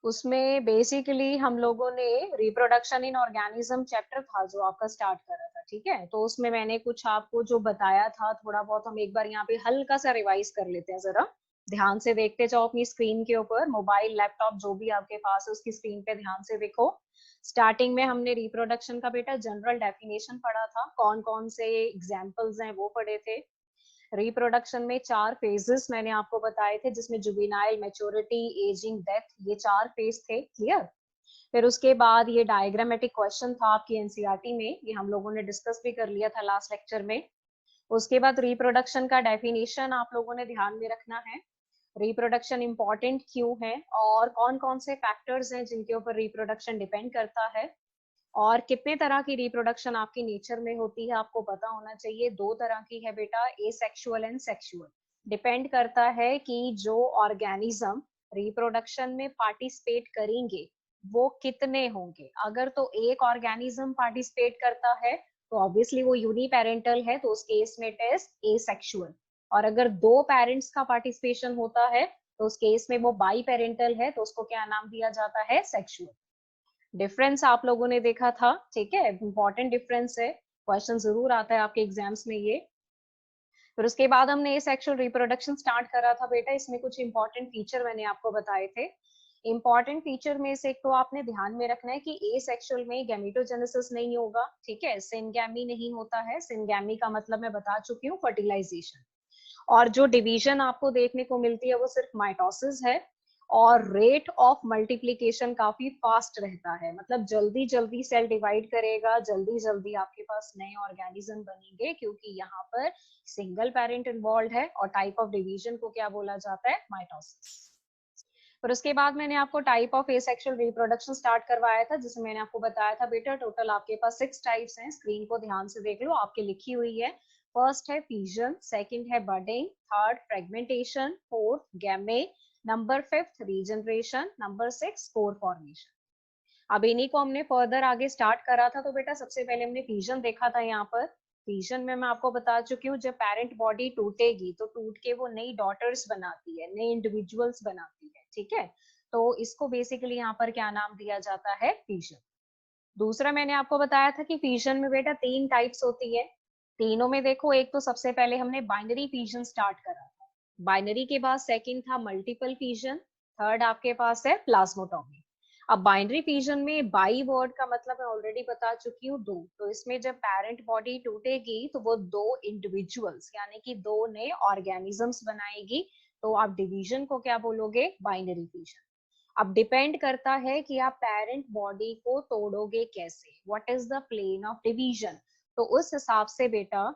उसमें बेसिकली हम लोगों ने रिप्रोडक्शन इन ऑर्गेनिज्म चैप्टर था जो आपका स्टार्ट करा था, ठीक है। तो उसमें मैंने कुछ आपको जो बताया था थोड़ा बहुत, हम एक बार यहाँ पे हल्का सा रिवाइज कर लेते हैं। जरा ध्यान से देखते जाओ अपनी स्क्रीन के ऊपर, मोबाइल लैपटॉप जो भी आपके पास है उसकी स्क्रीन पे ध्यान से देखो। स्टार्टिंग में हमने रिप्रोडक्शन का बेटा जनरल डेफिनेशन पढ़ा था, कौन कौन से एग्जाम्पल्स हैं वो पढ़े थे। रिप्रोडक्शन में 4 फेजेस मैंने आपको बताए थे, जिसमें जुवेनाइल, मैच्योरिटी, एजिंग, डेथ, ये 4 फेज थे। क्लियर। फिर उसके बाद ये डायग्रामेटिक क्वेश्चन था आपकी एनसीईआरटी में, ये हम लोगों ने डिस्कस भी कर लिया था लास्ट लेक्चर में। उसके बाद रिप्रोडक्शन का डेफिनेशन आप लोगों ने ध्यान में रखना है, रिप्रोडक्शन इंपॉर्टेंट क्यों है और कौन कौन से फैक्टर्स हैं जिनके ऊपर रिप्रोडक्शन डिपेंड करता है, और कितने तरह की रिप्रोडक्शन आपकी नेचर में होती है आपको पता होना चाहिए। 2 तरह की है बेटा, एसेक्सुअल एंड सेक्सुअल। डिपेंड करता है कि जो ऑर्गेनिज्म रिप्रोडक्शन में पार्टिसिपेट करेंगे वो कितने होंगे। अगर तो एक ऑर्गेनिज्म पार्टिसिपेट करता है तो ऑब्वियसली वो यूनिपेरेंटल है, तो उस केस में इट इज एसेक्सुअल। और अगर 2 पेरेंट्स का पार्टिसिपेशन होता है तो उस केस में वो बाई पेरेंटल है, तो उसको क्या नाम दिया जाता है, सेक्सुअल। डिफरेंस आप लोगों ने देखा था, ठीक है, इंपॉर्टेंट डिफरेंस है, क्वेश्चन जरूर आता है आपके एग्जाम्स में ये। फिर उसके बाद हमने ये सेक्सुअल रिप्रोडक्शन स्टार्ट करा था बेटा, इसमें कुछ इंपॉर्टेंट फीचर मैंने आपको बताए थे। इंपॉर्टेंट फीचर में से एक तो आपने ध्यान में रखना है कि ए सेक्सुअल में गैमेटोजेनेसिस नहीं होगा, ठीक है, सिनगैमी नहीं होता है। सिनगैमी का मतलब मैं बता चुकी हूँ, फर्टिलाइजेशन। और जो डिवीजन आपको देखने को मिलती है वो सिर्फ माइटोसिस है। और रेट ऑफ मल्टीप्लिकेशन काफी फास्ट रहता है, मतलब जल्दी जल्दी सेल डिवाइड करेगा, जल्दी जल्दी आपके पास नए ऑर्गेनिज्म बनेंगे, क्योंकि यहाँ पर सिंगल पेरेंट इन्वॉल्व है। और टाइप ऑफ डिवीजन को क्या बोला जाता है, माइटोसिस। फिर उसके बाद मैंने आपको type of asexual reproduction start करवाया था, जिसमें मैंने आपको बताया था बेटा टोटल आपके पास 6 टाइप्स हैं। स्क्रीन को ध्यान से देख लो, आपके लिखी हुई है। फर्स्ट है फिजन, सेकंड है budding, third fragmentation, fourth गैमे, number 5 regeneration, number 6 spore formation. अब इन्हीं को हमने फर्दर आगे स्टार्ट करा था। तो बेटा सबसे पहले हमने फिजन देखा था। यहाँ पर फिजन में मैं आपको बता चुकी हूँ, जब पेरेंट बॉडी टूटेगी तो टूट के वो नई डॉटर्स बनाती है, नए इंडिविजुअल्स बनाती है, ठीक है। तो इसको बेसिकली यहाँ पर क्या नाम दिया जाता है, फिजन। दूसरा मैंने आपको बताया था कि फिजन में बेटा 3 टाइप्स होती है। तीनों में देखो, एक तो सबसे पहले हमने बाइनरी फिजन स्टार्ट करा था, बाइनरी के बाद सेकंड था मल्टीपल फिजन, थर्ड आपके पास है प्लाज्मोटॉमी। अब बाइनरी फिजन में बाई वर्ड का मतलब मैं ऑलरेडी बता चुकी हूँ, 2। तो इसमें जब पेरेंट बॉडी टूटेगी तो वो 2 इंडिविजुअल्स यानी कि 2 नए ऑर्गेनिजम्स बनाएगी, तो आप डिवीजन को क्या बोलोगे, बाइनरी फिजन। अब डिपेंड करता है कि आप पेरेंट बॉडी को तोड़ोगे कैसे, what is the plane of division. तो उस हिसाब से बेटा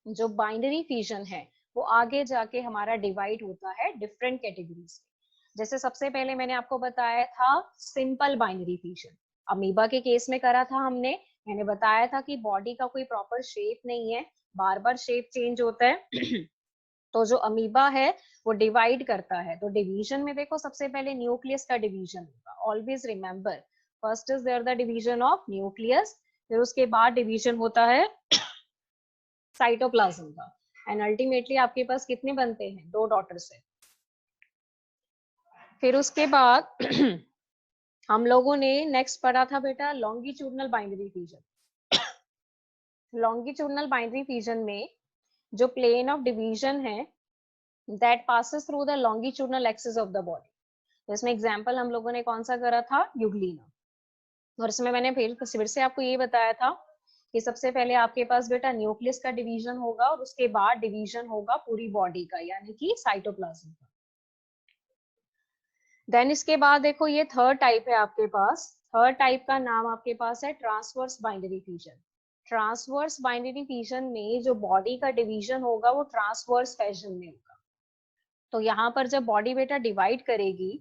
जो बाइनरी फिजन है वो आगे जाके हमारा डिवाइड होता है डिफरेंट कैटेगरीज में। जैसे सबसे पहले मैंने आपको बताया था सिंपल बाइनरी फिजन, अमीबा के केस में करा था हमने। मैंने बताया था कि बॉडी का कोई प्रॉपर शेप नहीं है, बार बार शेप चेंज होता है। तो जो अमीबा है वो डिवाइड करता है। तो डिवीजन में देखो सबसे पहले न्यूक्लियस का डिवीजन होगा, always remember, first is there the division of nucleus, फिर उसके बाद डिवीजन होता है साइटोप्लाज्म का। एंड अल्टीमेटली आपके पास कितने बनते हैं, 2 डॉटर से। फिर उसके बाद हम लोगों ने नेक्स्ट पढ़ा था बेटा longitudinal binary fission. Longitudinal binary fission में जो प्लेन ऑफ डिवीजन है that passes through the longitudinal axis of the body. तो इसमें एग्जांपल हम लोगों ने कौन सा करा था, यूग्लिना। और इसमें मैंने फिर से आपको ये बताया था कि सबसे पहले आपके पास बेटा न्यूक्लियस का डिवीजन होगा और उसके बाद डिवीजन होगा पूरी बॉडी का, यानी कि साइटोप्लाज्म का। देन इसके बाद देखो ये थर्ड टाइप है आपके पास, थर्ड टाइप का नाम आपके पास है transverse binary fission. Transverse binary fission में जो बॉडी का डिवीजन होगा वो ट्रांसवर्स फैशन में होगा। तो यहाँ पर जब बॉडी बेटा डिवाइड करेगी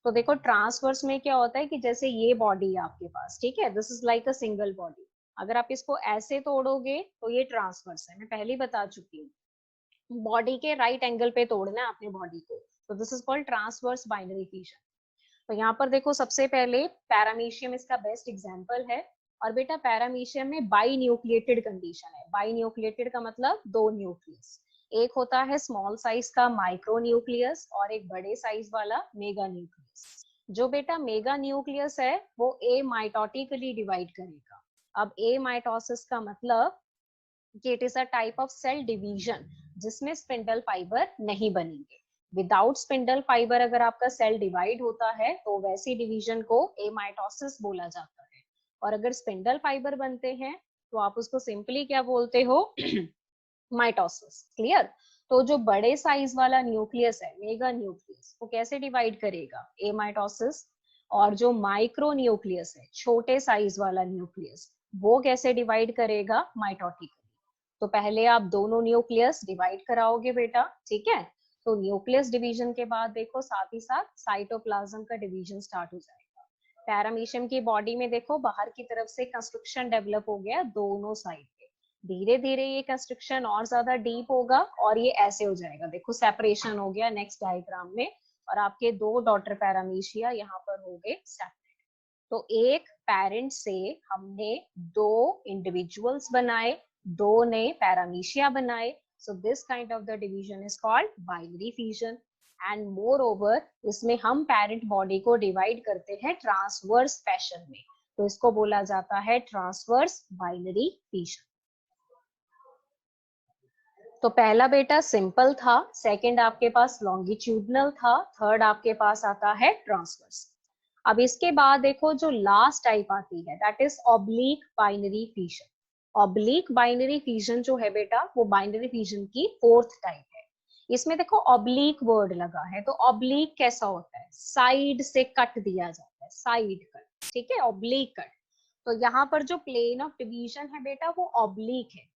तो देखो ट्रांसवर्स में क्या होता है कि जैसे ये बॉडी है आपके पास, ठीक है, this is like a single body. अगर आप इसको ऐसे तोड़ोगे तो ये ट्रांसवर्स है, मैं पहले ही बता चुकी हूँ, बॉडी के राइट एंगल पे तोड़ना है अपने बॉडी को। तो this is called transverse binary fission. तो यहाँ पर देखो सबसे पहले पैरामीशियम इसका बेस्ट एग्जाम्पल है। और बेटा पैरामीशियम में बाई न्यूक्लिएटेड कंडीशन है। बाई न्यूक्लिएटेड का मतलब 2 न्यूक्लियस, एक होता है स्मॉल साइज का माइक्रो न्यूक्लियस और एक बड़े साइज वाला मेगा न्यूक्लियस। जो बेटा मेगा न्यूक्लियस है वो ए माइटोटिकली डिवाइड करेगा। अब ए माइटोसिस का मतलब कि it is a type of cell division जिसमें स्पिंडल फाइबर नहीं बनेंगे। विदाउट स्पिंडल फाइबर अगर आपका सेल डिवाइड होता है तो वैसी डिवीजन को ए माइटोसिस बोला जाता है। और अगर स्पिंडल फाइबर बनते हैं तो आप उसको सिंपली क्या बोलते हो माइटोसिस। क्लियर। तो जो बड़े साइज वाला न्यूक्लियस है मेगा न्यूक्लियस वो कैसे डिवाइड करेगा ए माइटोसिस। और जो माइक्रो न्यूक्लियस है छोटे साइज वाला न्यूक्लियस वो कैसे डिवाइड करेगा माइटोटिकली। तो पहले आप दोनों न्यूक्लियस डिवाइड कराओगे बेटा, ठीक है। तो न्यूक्लियस डिवीजन के बाद देखो साथ ही साथ साइटोप्लाज्म का डिवीजन स्टार्ट हो जाएगा। पैरामीशियम की बॉडी में देखो बाहर की तरफ से कंस्ट्रक्शन डेवलप हो गया दोनों साइड पे। धीरे धीरे ये कंस्ट्रक्शन और ज्यादा डीप होगा और ये ऐसे हो जाएगा, देखो सेपरेशन हो गया नेक्स्ट डायग्राम में। और आपके दो डॉटर पैरामीशिया यहाँ पर हो गए सेपरेट। तो एक पेरेंट से हमने दो इंडिविजुअल्स बनाए, दो ने पैरामीशिया बनाए। So this kind of the division is called binary fission. And more over इसमें हम पेरेंट बॉडी को डिवाइड करते हैं ट्रांसवर्स फैशन में, तो इसको बोला जाता है ट्रांसवर्स बाइनरी फिजन। तो पहला बेटा सिंपल था, सेकंड आपके पास लॉन्गिट्यूडनल था, थर्ड आपके पास आता है ट्रांसवर्स। अब इसके बाद देखो जो लास्ट टाइप आती है that is oblique binary fission. Oblique binary fission जो है बेटा वो बाइनरी फिजन की फोर्थ टाइप है। इसमें देखो ऑब्लिक वर्ड लगा है, तो ऑब्लिक कैसा होता है, साइड से कट दिया जाता है, साइड कट, ठीक है, ऑब्लिक कट। तो यहाँ पर जो प्लेन ऑफ डिवीजन है बेटा वो ऑब्लिक है।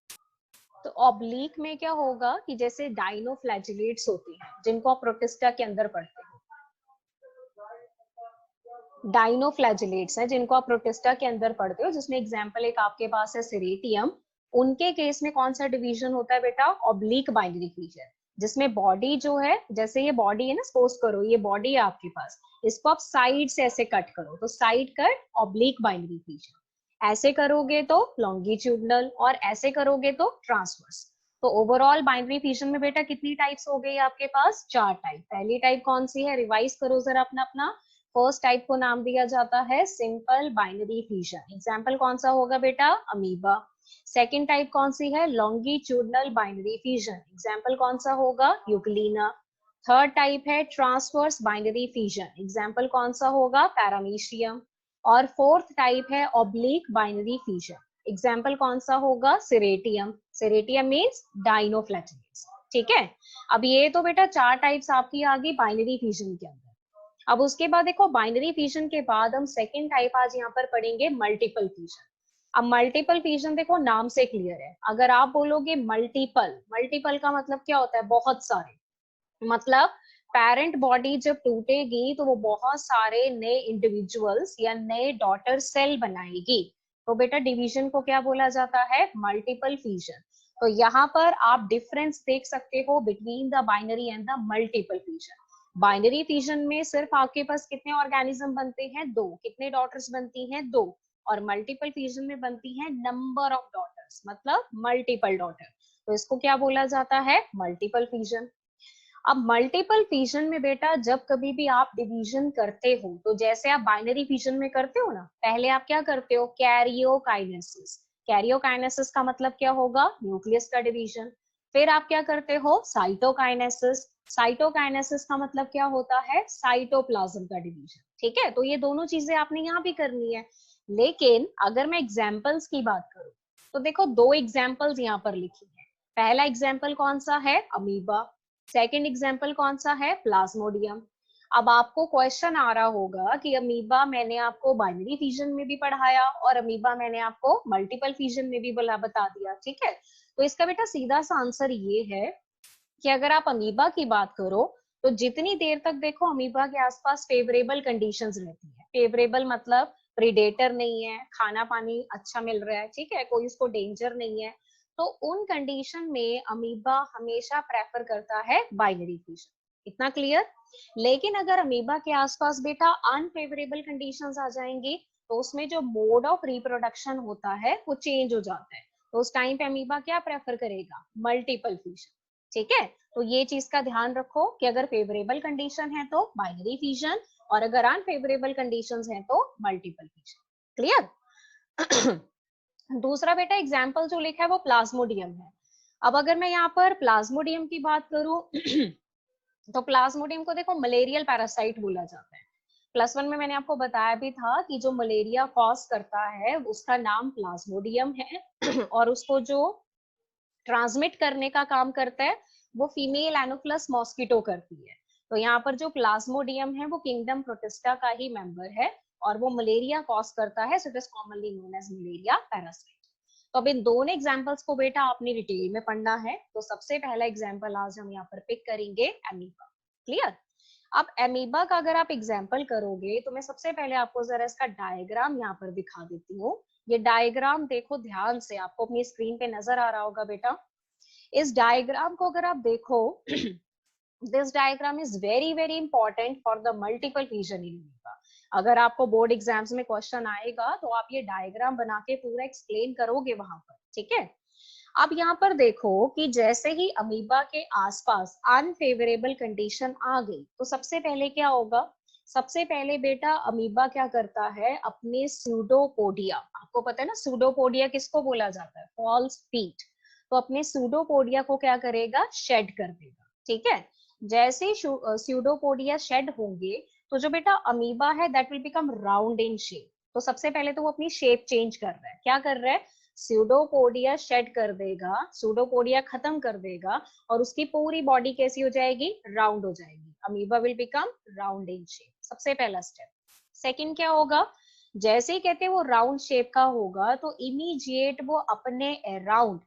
तो ऑब्लिक में क्या होगा कि जैसे डाइनोफ्लैजिलेट्स होती हैं जिनको आप प्रोटिस्टा के अंदर पढ़ते हो, डाइनोफ्लैजिलेट्स हैं जिनको आप प्रोटिस्टा के अंदर पढ़ते हो, जिसमें एग्जांपल एक आपके पास है सिरेटियम। उनके केस में कौन सा डिवीजन होता है बेटा, ऑब्लिक बाइनरी फीचर, जिसमें बॉडी जो है, जैसे ये बॉडी है ना, सपोज करो ये बॉडी है आपके पास, इसको आप साइड से ऐसे कट करो तो side cut oblique binary feature. ऐसे करोगे तो लॉन्गिट्यूडनल और ऐसे करोगे तो ट्रांसवर्स। तो ओवरऑल बाइनरी फिजन में बेटा कितनी टाइप्स हो गई आपके पास, 4 टाइप। पहली टाइप कौन सी है, रिवाइज करो जरा अपना अपना। फर्स्ट टाइप को नाम दिया जाता है सिंपल बाइनरी फिजन, एग्जाम्पल कौन सा होगा बेटा, अमीबा। सेकेंड टाइप कौन सी है, लॉन्गिट्यूडनल बाइनरी फिजन, एग्जाम्पल कौन सा होगा, यूक्लिना। थर्ड टाइप है ट्रांसवर्स बाइनरी फिजन, एग्जाम्पल कौन सा होगा, पैरामीशियम। और फोर्थ टाइप है ऑब्लिक बाइनरी फिजन, एग्जाम्पल कौन सा होगा, सिरेटियम। सिरेटियम मीन्स डाइनोफ्लैजिलेट्स, ठीक है। अब ये तो बेटा 4 टाइप्स आपकी आ गई बाइनरी फिजन के अंदर। अब उसके बाद देखो बाइनरी फिजन के बाद हम सेकंड टाइप आज यहाँ पर पढ़ेंगे मल्टीपल फिजन। अब मल्टीपल फिजन देखो नाम से क्लियर है, अगर आप बोलोगे मल्टीपल, मल्टीपल का मतलब क्या होता है, बहुत सारे, मतलब पेरेंट बॉडी जब टूटेगी तो वो बहुत सारे नए इंडिविजुअल्स या नए डॉटर सेल बनाएगी। तो बेटा डिवीजन को क्या बोला जाता है, मल्टीपल फिजन। तो यहाँ पर आप डिफरेंस देख सकते हो between the binary and the multiple fission. Binary fission में सिर्फ आपके पास कितने ऑर्गेनिज्म बनते हैं, 2, कितने डॉटर्स बनती हैं, 2। और मल्टीपल फिजन में बनती है नंबर ऑफ डॉटर्स, मतलब मल्टीपल डॉटर। तो इसको क्या बोला जाता है, मल्टीपल फिजन। अब मल्टीपल फिजन में बेटा जब कभी भी आप डिवीजन करते हो तो जैसे आप बाइनरी फिजन में करते हो ना, पहले आप क्या करते हो, कैरियोकाइनेसिस। कैरियोकाइनेसिस का मतलब क्या होगा, न्यूक्लियस का डिवीजन। फिर आप क्या करते हो, साइटोकाइनेसिस। साइटोकाइनेसिस का मतलब क्या होता है, साइटोप्लाज्म का डिवीजन, ठीक है। तो ये दोनों चीजें आपने यहाँ भी करनी है। लेकिन अगर मैं एग्जाम्पल्स की बात करूं तो देखो 2 एग्जाम्पल्स यहाँ पर लिखी है। पहला एग्जाम्पल कौन सा है, अमीबा। सेकेंड एग्जाम्पल कौन सा है, प्लाज्मोडियम। अब आपको क्वेश्चन आ रहा होगा कि अमीबा मैंने आपको बाइनरी फिजन में भी पढ़ाया और अमीबा मैंने आपको मल्टीपल फिजन में भी बता दिया, ठीक है। तो इसका बेटा सीधा सा आंसर ये है कि अगर आप अमीबा की बात करो तो जितनी देर तक देखो अमीबा के आसपास फेवरेबल कंडीशंस रहती है, फेवरेबल मतलब प्रीडेटर नहीं है, खाना पानी अच्छा मिल रहा है, ठीक है, कोई उसको डेंजर नहीं है, तो उन कंडीशन में अमीबा हमेशा प्रेफर करता है बाइनरी फिजन। इतना क्लियर। लेकिन अगर अमीबा के आसपास बेटा अनफेवरेबल कंडीशंस आ जाएंगी तो उसमें जो मोड ऑफ रिप्रोडक्शन होता है वो चेंज हो जाता है। तो उस टाइम पे अमीबा क्या प्रेफर करेगा, मल्टीपल फिजन, ठीक है। तो ये चीज का ध्यान रखो कि अगर फेवरेबल कंडीशन है तो बाइनरी फिजन, और अगर अनफेवरेबल कंडीशंस हैं तो मल्टीपल फिशन। क्लियर? दूसरा बेटा एग्जाम्पल जो लिखा है वो प्लाज्मोडियम है। अब अगर मैं यहाँ पर प्लाज्मोडियम की बात करूं तो प्लाज्मोडियम को देखो मलेरियल पैरासाइट बोला जाता है। +1 में मैंने आपको बताया भी था कि जो मलेरिया कॉज करता है उसका नाम प्लाज्मोडियम है और उसको जो ट्रांसमिट करने का काम करता है वो फीमेल एनोफिलस मॉस्किटो करती है। तो यहाँ पर जो प्लाज्मोडियम है वो किंगडम प्रोटिस्टा का ही मेंबर है और वो मलेरिया कॉज करता है, so it is commonly known as malaria parasite. तो अब इन दोनों एग्जांपल्स को बेटा आपने डिटेल में पढ़ना है। तो सबसे पहला एग्जांपल आज हम यहाँ पर पिक करेंगे एमीबा। क्लियर? अब एमीबा का अगर आप एग्जांपल करोगे तो मैं सबसे पहले आपको जरा इसका डायग्राम यहाँ पर दिखा देती हूँ। ये डायग्राम देखो ध्यान से, आपको अपनी स्क्रीन पे नजर आ रहा होगा बेटा। इस डायग्राम को अगर आप देखो this diagram is very very important for the multiple fission in amoeba. अगर आपको बोर्ड एग्जाम्स में क्वेश्चन आएगा तो आप ये डायग्राम बना के पूरा एक्सप्लेन करोगे वहां पर, ठीक है? अब यहाँ पर देखो कि जैसे ही अमीबा के आसपास अनफेवरेबल कंडीशन आ गई तो सबसे पहले क्या होगा? सबसे पहले बेटा अमीबा क्या करता है, अपने सूडोपोडिया, आपको पता है ना सूडोपोडिया किसको बोला जाता है? False feet. तो अपने सूडोपोडिया को क्या करेगा? शेड कर देगा, ठीक है? जैसे सूडोपोडिया शेड होंगे तो जो बेटा अमीबा है that will become round in shape. तो सबसे पहले तो वो अपनी शेप चेंज कर रहा है। क्या कर रहा है? सूडोपोडिया शेड कर देगा, सूडोपोडिया खत्म कर देगा और उसकी पूरी बॉडी कैसी हो जाएगी? राउंड हो जाएगी। Amoeba will become round in shape, सबसे पहला स्टेप। सेकंड क्या होगा? जैसे ही कहते हैं वो राउंड शेप का होगा तो इमीडिएट वो अपने अराउंड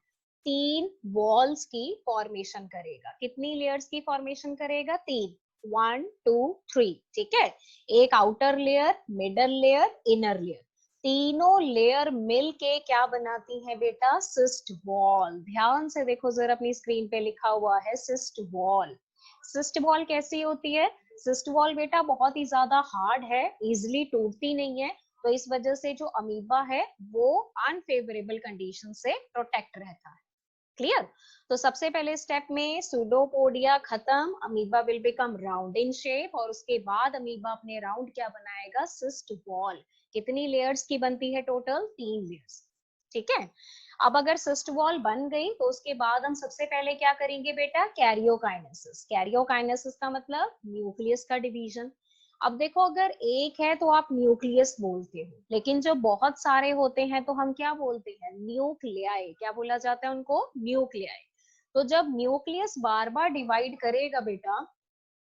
3 वॉल्स की फॉर्मेशन करेगा। कितनी लेयर्स की फॉर्मेशन करेगा? 3, 1 2 3, ठीक है? एक outer layer, middle layer, inner layer, तीनों लेयर मिलके क्या बनाती है बेटा? Cyst wall. ध्यान से देखो जरा, अपनी स्क्रीन पे लिखा हुआ है सिस्ट वॉल। सिस्ट वॉल कैसी होती है? सिस्ट वॉल बेटा बहुत ही ज्यादा हार्ड है, इजिली टूटती नहीं है। तो इस वजह से जो अमीबा है वो अनफेवरेबल कंडीशन से प्रोटेक्ट रहता है। क्लियर? तो सबसे पहले स्टेप में सूडोपोडिया खत्म, amoeba will become round in shape और उसके बाद अमीबा अपने राउंड क्या बनाएगा? Cyst wall. कितनी लेयर्स की बनती है टोटल? 3 लेयर्स, ठीक है? अब अगर सिस्ट वॉल बन गई तो उसके बाद हम सबसे पहले क्या करेंगे बेटा? कैरियोकाइनेसिस। कैरियोकाइनेसिस का मतलब न्यूक्लियस का डिवीजन। अब देखो अगर एक है तो आप न्यूक्लियस बोलते हो, लेकिन जब बहुत सारे होते हैं तो हम क्या बोलते हैं? न्यूक्लियाई। क्या बोला जाता है उनको? न्यूक्लियाई। तो जब न्यूक्लियस बार बार डिवाइड करेगा बेटा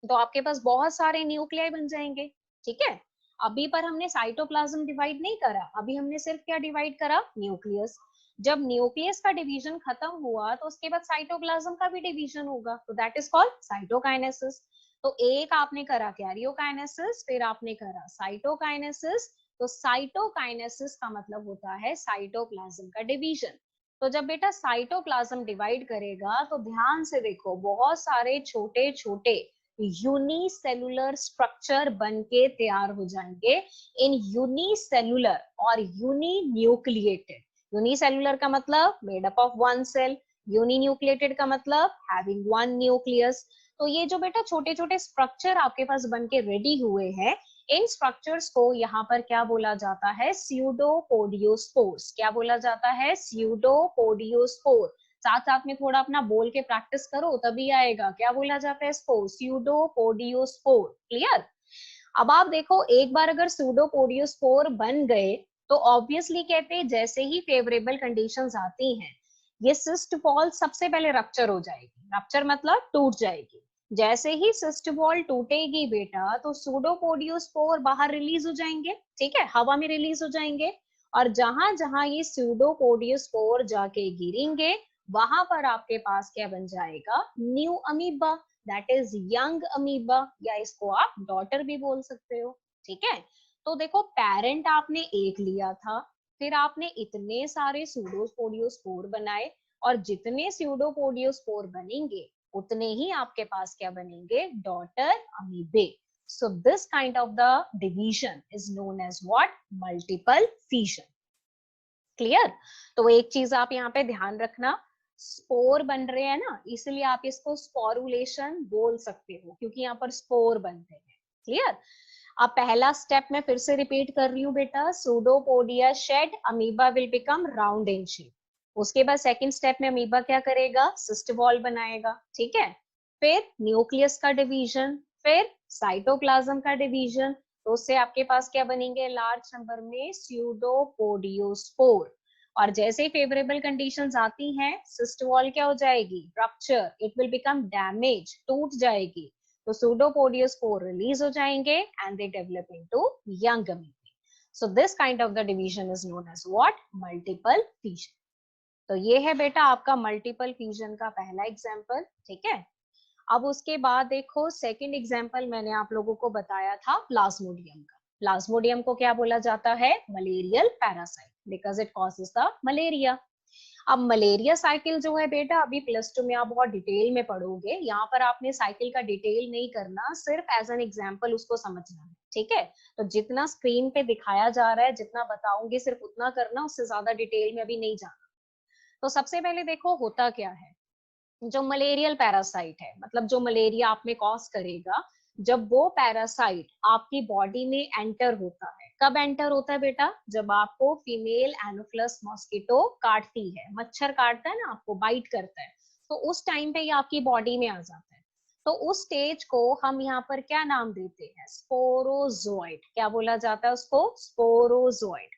तो आपके पास बहुत सारे न्यूक्लियाई बन जाएंगे, ठीक है? अभी पर हमने साइटोप्लाज्म डिवाइड नहीं करा, अभी हमने सिर्फ क्या डिवाइड करा? न्यूक्लियस। जब न्यूक्लियस का डिवीजन खत्म हुआ तो उसके बाद साइटोप्लाज्म का भी डिवीजन होगा, तो दैट इज कॉल्ड साइटोकाइनेसिस। तो एक आपने करा कैरियोकाइनेसिस, फिर आपने करा साइटोकाइनेसिस। तो साइटोकाइनेसिस का मतलब होता है साइटोप्लाज्म का डिवीजन। तो जब बेटा साइटोप्लाज्म डिवाइड करेगा तो ध्यान से देखो, बहुत सारे छोटे छोटे यूनिसेलुलर स्ट्रक्चर बन के तैयार हो जाएंगे। इन यूनिसेलुलर और यूनिन्यूक्लिएटेड, यूनिसेलुलर का मतलब made up of one cell, uninucleated का मतलब हैविंग वन न्यूक्लियस। तो ये जो बेटा छोटे छोटे स्ट्रक्चर आपके पास बन के रेडी हुए हैं, इन स्ट्रक्चर्स को यहाँ पर क्या बोला जाता है? स्यूडोपोडियोस्पोर्स। क्या बोला जाता है? स्यूडोपोडियोस्पोर। साथ साथ में थोड़ा अपना बोल के प्रैक्टिस करो तभी आएगा। क्या बोला जाता है इसको? स्यूडोपोडियोस्पोर। क्लियर? अब आप देखो एक बार अगर स्यूडोपोडियोस्पोर बन गए तो ऑब्वियसली कहते हैं जैसे ही फेवरेबल कंडीशंस आती हैं ये सिस्ट वॉल सबसे पहले रप्चर हो जाएगी। रप्चर मतलब टूट जाएगी। जैसे ही सिस्ट वॉल टूटेगी बेटा तो स्यूडोपोडियोस्पोर बाहर रिलीज हो जाएंगे, ठीक है? हवा में रिलीज हो जाएंगे और जहां जहां ये स्यूडोपोडियोस्पोर जाके गिरेंगे वहां पर आपके पास क्या बन जाएगा? New amoeba, that is young amoeba, या इसको आप डॉटर भी बोल सकते हो, ठीक है? तो देखो पेरेंट आपने एक लिया था, फिर आपने इतने सारे स्यूडोपोडियोस्पोर बनाए और जितने स्यूडोपोडियोस्पोर बनेंगे उतने ही आपके पास क्या बनेंगे? Daughter अमीबे। So this kind of the division is known as what? Multiple fission. Clear? तो एक चीज आप यहाँ पे ध्यान रखना, स्पोर बन रहे हैं ना, इसलिए आप इसको स्पोरुलेशन बोल सकते हो क्योंकि यहाँ पर स्पोर बनते हैं। क्लियर? अब पहला स्टेप मैं फिर से रिपीट कर रही हूँ बेटा, pseudopodia shed, amoeba will become round in shape. उसके बाद सेकंड स्टेप में अमीबा क्या करेगा, सिस्ट वॉल बनाएगा, ठीक है। फिर न्यूक्लियस का डिवीजन, फिर साइटोप्लाज्म का डिवीजन, तो उससे आपके पास क्या बनेंगे, लार्ज नंबर में स्यूडोपोडियोस्पोर। और जैसे ही फेवरेबल कंडीशंस आती हैं, सिस्ट वॉल क्या हो जाएगी, rupture, it will become damage, टूट जाएगी, तो pseudopodospore रिलीज हो जाएंगे and they develop into young amoeba. So this kind of the division is known as what, multiple fission. तो ये है बेटा आपका मल्टीपल फ्यूजन का पहला एग्जाम्पल, ठीक है। अब उसके बाद देखो सेकंड एग्जाम्पल मैंने आप लोगों को बताया था प्लाज्मोडियम का। प्लाज्मोडियम को क्या बोला जाता है, malarial parasite, because it causes the malaria. अब मलेरिया साइकिल जो है बेटा, अभी +2 में आप बहुत डिटेल में पढ़ोगे, यहाँ पर आपने साइकिल का डिटेल नहीं करना, सिर्फ एज एन एग्जाम्पल उसको समझना है, ठीक है। तो जितना स्क्रीन पे दिखाया जा रहा है, जितना बताऊंगी सिर्फ उतना करना, उससे ज्यादा डिटेल में अभी नहीं जाना। तो सबसे पहले देखो होता क्या है, जो मलेरियल पैरासाइट है, मतलब जो मलेरिया आप में कॉज करेगा, जब वो पैरासाइट आपकी बॉडी में एंटर होता है, कब एंटर होता है बेटा, जब आपको फीमेल एनोफिलस मॉस्किटो काटती है, मच्छर काटता है ना आपको, बाइट करता है, तो उस टाइम पे ये आपकी बॉडी में आ जाता है। तो उस स्टेज को हम यहाँ पर क्या नाम देते हैं, स्पोरोजोइड। क्या बोला जाता है उसको, स्पोरोजोइड।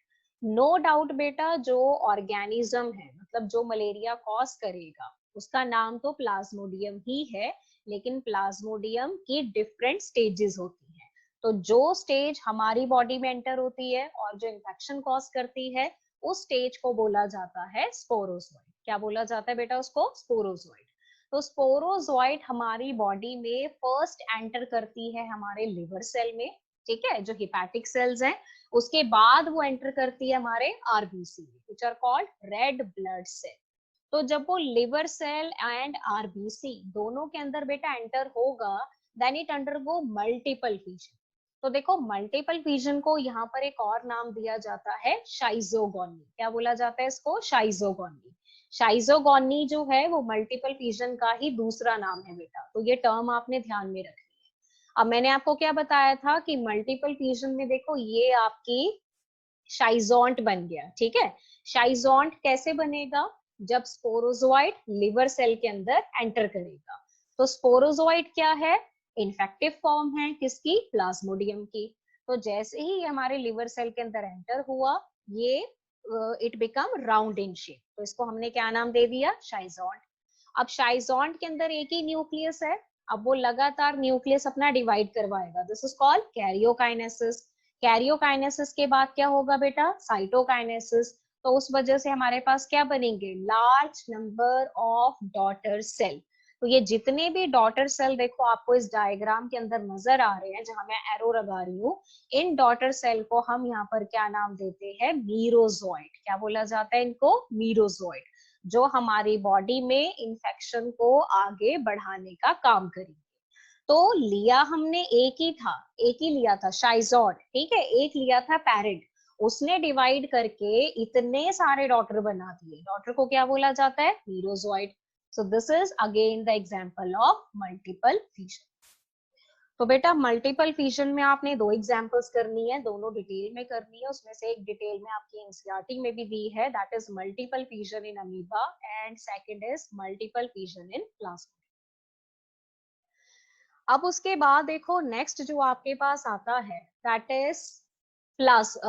नो डाउट बेटा, जो ऑर्गेनिज्म है, मतलब जो मलेरिया कॉज करेगा, उसका नाम तो प्लाज्मोडियम ही है, लेकिन प्लाज्मोडियम की डिफरेंट स्टेजेस होती हैं। तो जो स्टेज हमारी बॉडी में एंटर होती है और जो इन्फेक्शन कॉज करती है, उस स्टेज को बोला जाता है स्पोरोजोइड। क्या बोला जाता है बेटा उसको, स्पोरोजोइड। तो स्पोरोजोइड हमारी बॉडी में फर्स्ट एंटर करती है हमारे लिवर सेल में, ठीक है, जो हिपैटिक सेल्स हैं। उसके बाद वो एंटर करती है हमारे RBC, which are called red blood cell. तो जब वो लिवर सेल एंड आरबीसी दोनों के अंदर बेटा एंटर होगा, then it undergo multiple fission. तो देखो मल्टीपल फिजन को यहाँ पर एक और नाम दिया जाता है शाइजोगोनी। क्या बोला जाता है इसको, शाइजोगोनी। शाइजोगोनी जो है वो मल्टीपल फिजन का ही दूसरा नाम है बेटा, तो ये टर्म आपने ध्यान में रखनी है। अब मैंने आपको क्या बताया था कि मल्टीपल फिजन में देखो ये आपकी शाइजोंट बन गया, ठीक है। शाइजोंट कैसे बनेगा, जब स्पोरोजोइड लिवर सेल के अंदर एंटर करेगा। तो स्पोरोजोइड क्या है, इन्फेक्टिव फॉर्म है किसकी, प्लाज्मोडियम की। तो जैसे ही हमारे लिवर सेल के अंदर एंटर हुआ, ये it become round in shape, तो इसको हमने क्या नाम दे दिया, शाइजोंट। अब शाइजोंट के अंदर एक ही न्यूक्लियस है, अब वो लगातार न्यूक्लियस अपना डिवाइड करवाएगा, this is called karyokinesis. Karyokinesis के बाद क्या होगा बेटा, साइटोकाइनेसिस। तो उस वजह से हमारे पास क्या बनेंगे, large number of daughter cell. तो ये जितने भी डॉटर सेल देखो आपको इस डायग्राम के अंदर नजर आ रहे हैं, जहां मैं एरो लगा रही हूँ, इन डॉटर सेल को हम यहाँ पर क्या नाम देते हैं, मीरोजोइड। क्या बोला जाता है इनको, मीरोजोइड, जो हमारी बॉडी में इंफेक्शन को आगे बढ़ाने का काम करेंगे। तो लिया हमने एक ही था, एक ही लिया था शाइजोड, ठीक है, एक लिया था पैरेंट, उसने डिवाइड करके इतने सारे डॉटर बना दिए, डॉटर को क्या बोला जाता है, merozoite. So this is again the example of multiple fission. तो बेटा मल्टीपल फिजन में आपने दो एग्जांपल्स करनी है, दोनों डिटेल में करनी है, उसमें से एक डिटेल में आपकी एनसीईआरटी में भी दी है, that is multiple fission in amoeba and second is multiple fission in Plasmodium. अब उसके बाद देखो नेक्स्ट जो आपके पास आता है, दैट इज प्लास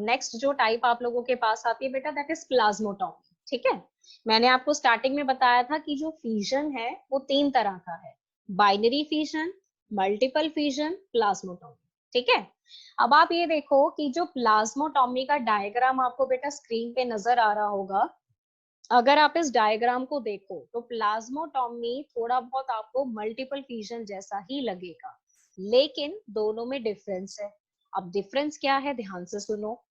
नेक्स्ट जो टाइप आप लोगों के पास आती है बेटा, दैट इज प्लाज्मोटॉमी, ठीक है। मैंने आपको स्टार्टिंग में बताया था कि जो फिजन है वो 3 तरह का है, बाइनरी फिजन, मल्टीपल फिजन, प्लाज्मोटॉमी, ठीक है। अब आप ये देखो कि जो प्लाज्मोटॉमी का डायग्राम आपको बेटा स्क्रीन पे नजर आ रहा होगा, अगर आप इस डायग्राम को देखो तो प्लाज्मोटॉमी थोड़ा बहुत आपको मल्टीपल फिजन जैसा ही लगेगा, लेकिन दोनों में डिफरेंस है। अब डिफरेंस क्या है, ध्यान से सुनो।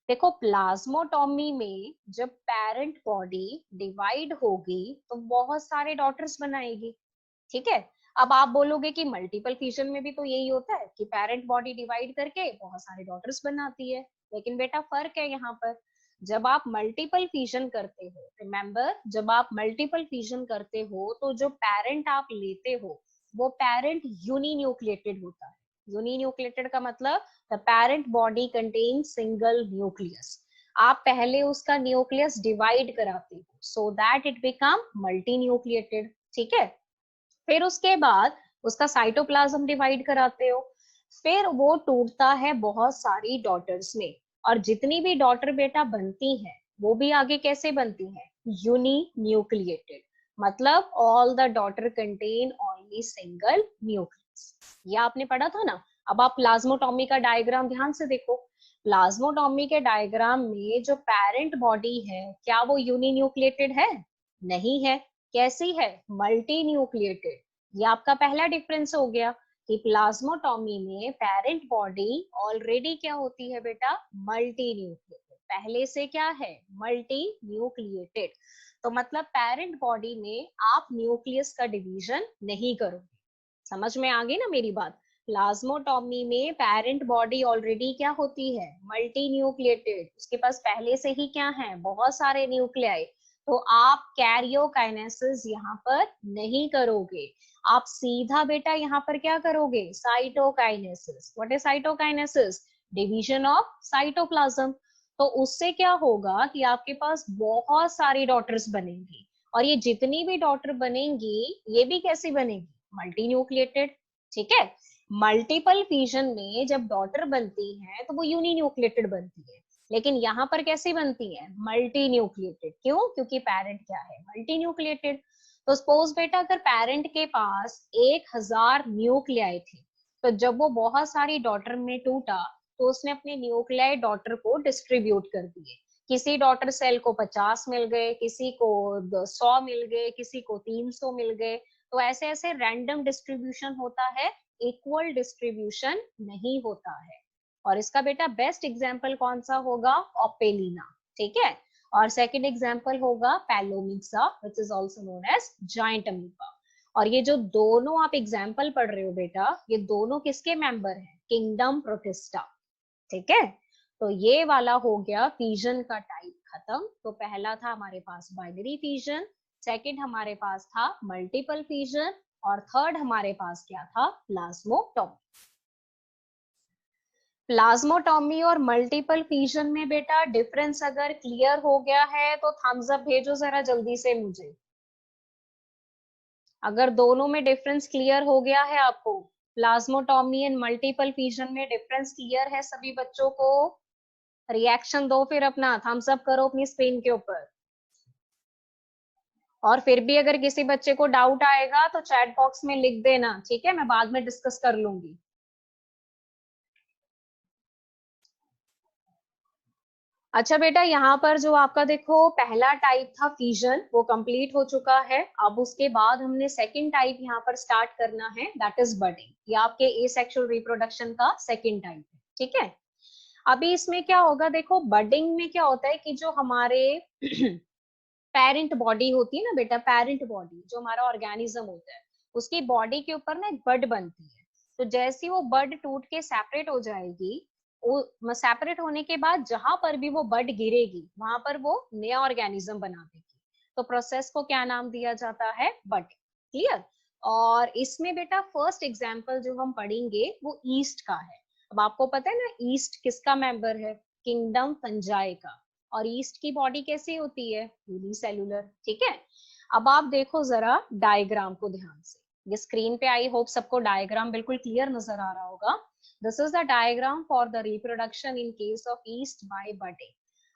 देखो प्लाज्मोटॉमी में जब पेरेंट बॉडी डिवाइड होगी तो बहुत सारे डॉटर्स बनाएगी, ठीक है। अब आप बोलोगे कि मल्टीपल फिजन में भी तो यही होता है कि पेरेंट बॉडी डिवाइड करके बहुत सारे डॉटर्स बनाती है, लेकिन बेटा फर्क है यहाँ पर। जब आप मल्टीपल फिजन करते हो, रिमेम्बर, जब आप मल्टीपल फिजन करते हो तो जो पेरेंट आप लेते हो वो पेरेंट यूनिन्यूक्लिएटेड होता है, यूनिन्यूक्लिएटेड का मतलब the parent body contain single nucleus. आप पहले उसका न्यूक्लियस डिवाइड कराते हो so that it become multi nucleated, ठीक है। फिर उसके बाद उसका साइटोप्लाज्म डिवाइड कराते हो, फिर वो टूटता है बहुत सारी डॉटर्स में, और जितनी भी डॉटर बेटा बनती हैं वो भी आगे कैसे बनती हैं, यूनी न्यूक्लिएटेड, मतलब all the daughter contain only single nucleus. ये आपने पढ़ा था ना। अब आप प्लाज्मोटॉमी का डायग्राम ध्यान से देखो। प्लाज्मोटॉमी के डायग्राम में जो पेरेंट बॉडी है क्या वो यूनी न्यूक्लिएटेड है? नहीं है। कैसी है? Multi nucleated. ये आपका पहला डिफरेंस हो गया कि प्लाज्मोटॉमी में पेरेंट बॉडी ऑलरेडी क्या होती है बेटा, मल्टी न्यूक्लिएटेड। पहले से क्या है, मल्टी न्यूक्लिएटेड। तो मतलब पेरेंट बॉडी में आप न्यूक्लियस का डिवीजन नहीं करोगे। समझ में आ गई ना मेरी बात। प्लाज्मोटॉमी में पेरेंट बॉडी ऑलरेडी क्या होती है, मल्टी न्यूक्लिएटेड। उसके पास पहले से ही क्या है, बहुत सारे न्यूक्लियाई। तो आप कैरियोकाइनेसिस यहाँ पर नहीं करोगे, आप सीधा बेटा यहाँ पर क्या करोगे, cytokinesis. What is cytokinesis? Division of cytoplasm. तो उससे क्या होगा कि आपके पास बहुत सारी डॉटर्स बनेंगी, और ये जितनी भी डॉटर बनेंगी ये भी कैसी बनेगी, मल्टी न्यूक्लिएटेड, ठीक है। मल्टीपल फिजन में जब डॉटर बनती है तो वो यूनी न्यूक्लिएटेड बनती है, लेकिन यहाँ पर कैसी बनती है, मल्टी न्यूक्लिएटेड। क्यों? क्योंकि पेरेंट क्या है, मल्टी न्यूक्लिएटेड। तो सपोज बेटा अगर पेरेंट के पास 1000 न्यूक्लियाई थे, तो जब वो बहुत सारी डॉटर में टूटा तो उसने अपने न्यूक्लियाई डॉटर को डिस्ट्रीब्यूट कर दिए। किसी डॉटर सेल को 50 मिल गए, किसी को 100 मिल गए, किसी को 300 मिल गए। तो ऐसे ऐसे रैंडम डिस्ट्रीब्यूशन होता है, इक्वल डिस्ट्रीब्यूशन नहीं होता है। और इसका बेटा बेस्ट एग्जांपल कौन सा होगा, ओपेलिना, ठीक है। और सेकंड एग्जांपल होगा pelomyxa which is also known as giant amoeba. और ये जो दोनों आप एग्जांपल पढ़ रहे हो बेटा, ये दोनों किसके मेंबर हैं, किंगडम प्रोटिस्टा, ठीक है। तो ये वाला हो गया फिजन का टाइप खत्म। तो पहला था हमारे पास बाइनरी फिजन, सेकंड हमारे पास था मल्टीपल फिजन, और थर्ड हमारे पास क्या था, प्लाज्मोटॉमी। प्लाज्मोटॉमी और मल्टीपल फिजन में बेटा डिफरेंस अगर क्लियर हो गया है तो थम्स अप भेजो जरा जल्दी से मुझे। अगर दोनों में डिफरेंस क्लियर हो गया है आपको, प्लाज्मोटॉमी एंड मल्टीपल फिजन में डिफरेंस क्लियर है सभी बच्चों को, रिएक्शन दो, फिर अपना थम्स अप करो अपनी स्क्रीन के ऊपर। और फिर भी अगर किसी बच्चे को डाउट आएगा तो चैट बॉक्स में लिख देना, ठीक है, मैं बाद में डिस्कस कर लूंगी। अच्छा बेटा, यहाँ पर जो आपका देखो पहला टाइप था फिजन वो कंप्लीट हो चुका है। अब उसके बाद हमने सेकंड टाइप यहाँ पर स्टार्ट करना है, दैट इज बडिंग। ये आपके एसेक्सुअल रिप्रोडक्शन का सेकंड टाइप है, ठीक है। अभी इसमें क्या होगा, देखो बडिंग में क्या होता है कि जो हमारे पेरेंट बॉडी होती है ना बेटा, पेरेंट बॉडी जो हमारा ऑर्गेनिज्म होता है उसकी बॉडी के ऊपर ना एक बड बनती है। तो जैसी वो बड टूट के सेपरेट हो जाएगी, वो सेपरेट होने के बाद जहां पर भी वो बड गिरेगी वहां पर वो नया ऑर्गेनिज्म बना देगी। तो प्रोसेस को क्या नाम दिया जाता है, बड। क्लियर। और इसमें बेटा फर्स्ट एग्जाम्पल जो हम पढ़ेंगे वो ईस्ट का है। अब आपको पता है ना ईस्ट किसका मेंबर है, किंगडम फंजाई का। और ईस्ट की बॉडी कैसी होती है, यूनिसेलुलर, ठीक है। अब आप देखो जरा डायग्राम को ध्यान से, ये स्क्रीन पे आई होप सबको डायग्राम बिल्कुल क्लियर नजर आ रहा होगा। This is the diagram for the reproduction in case of yeast by budding.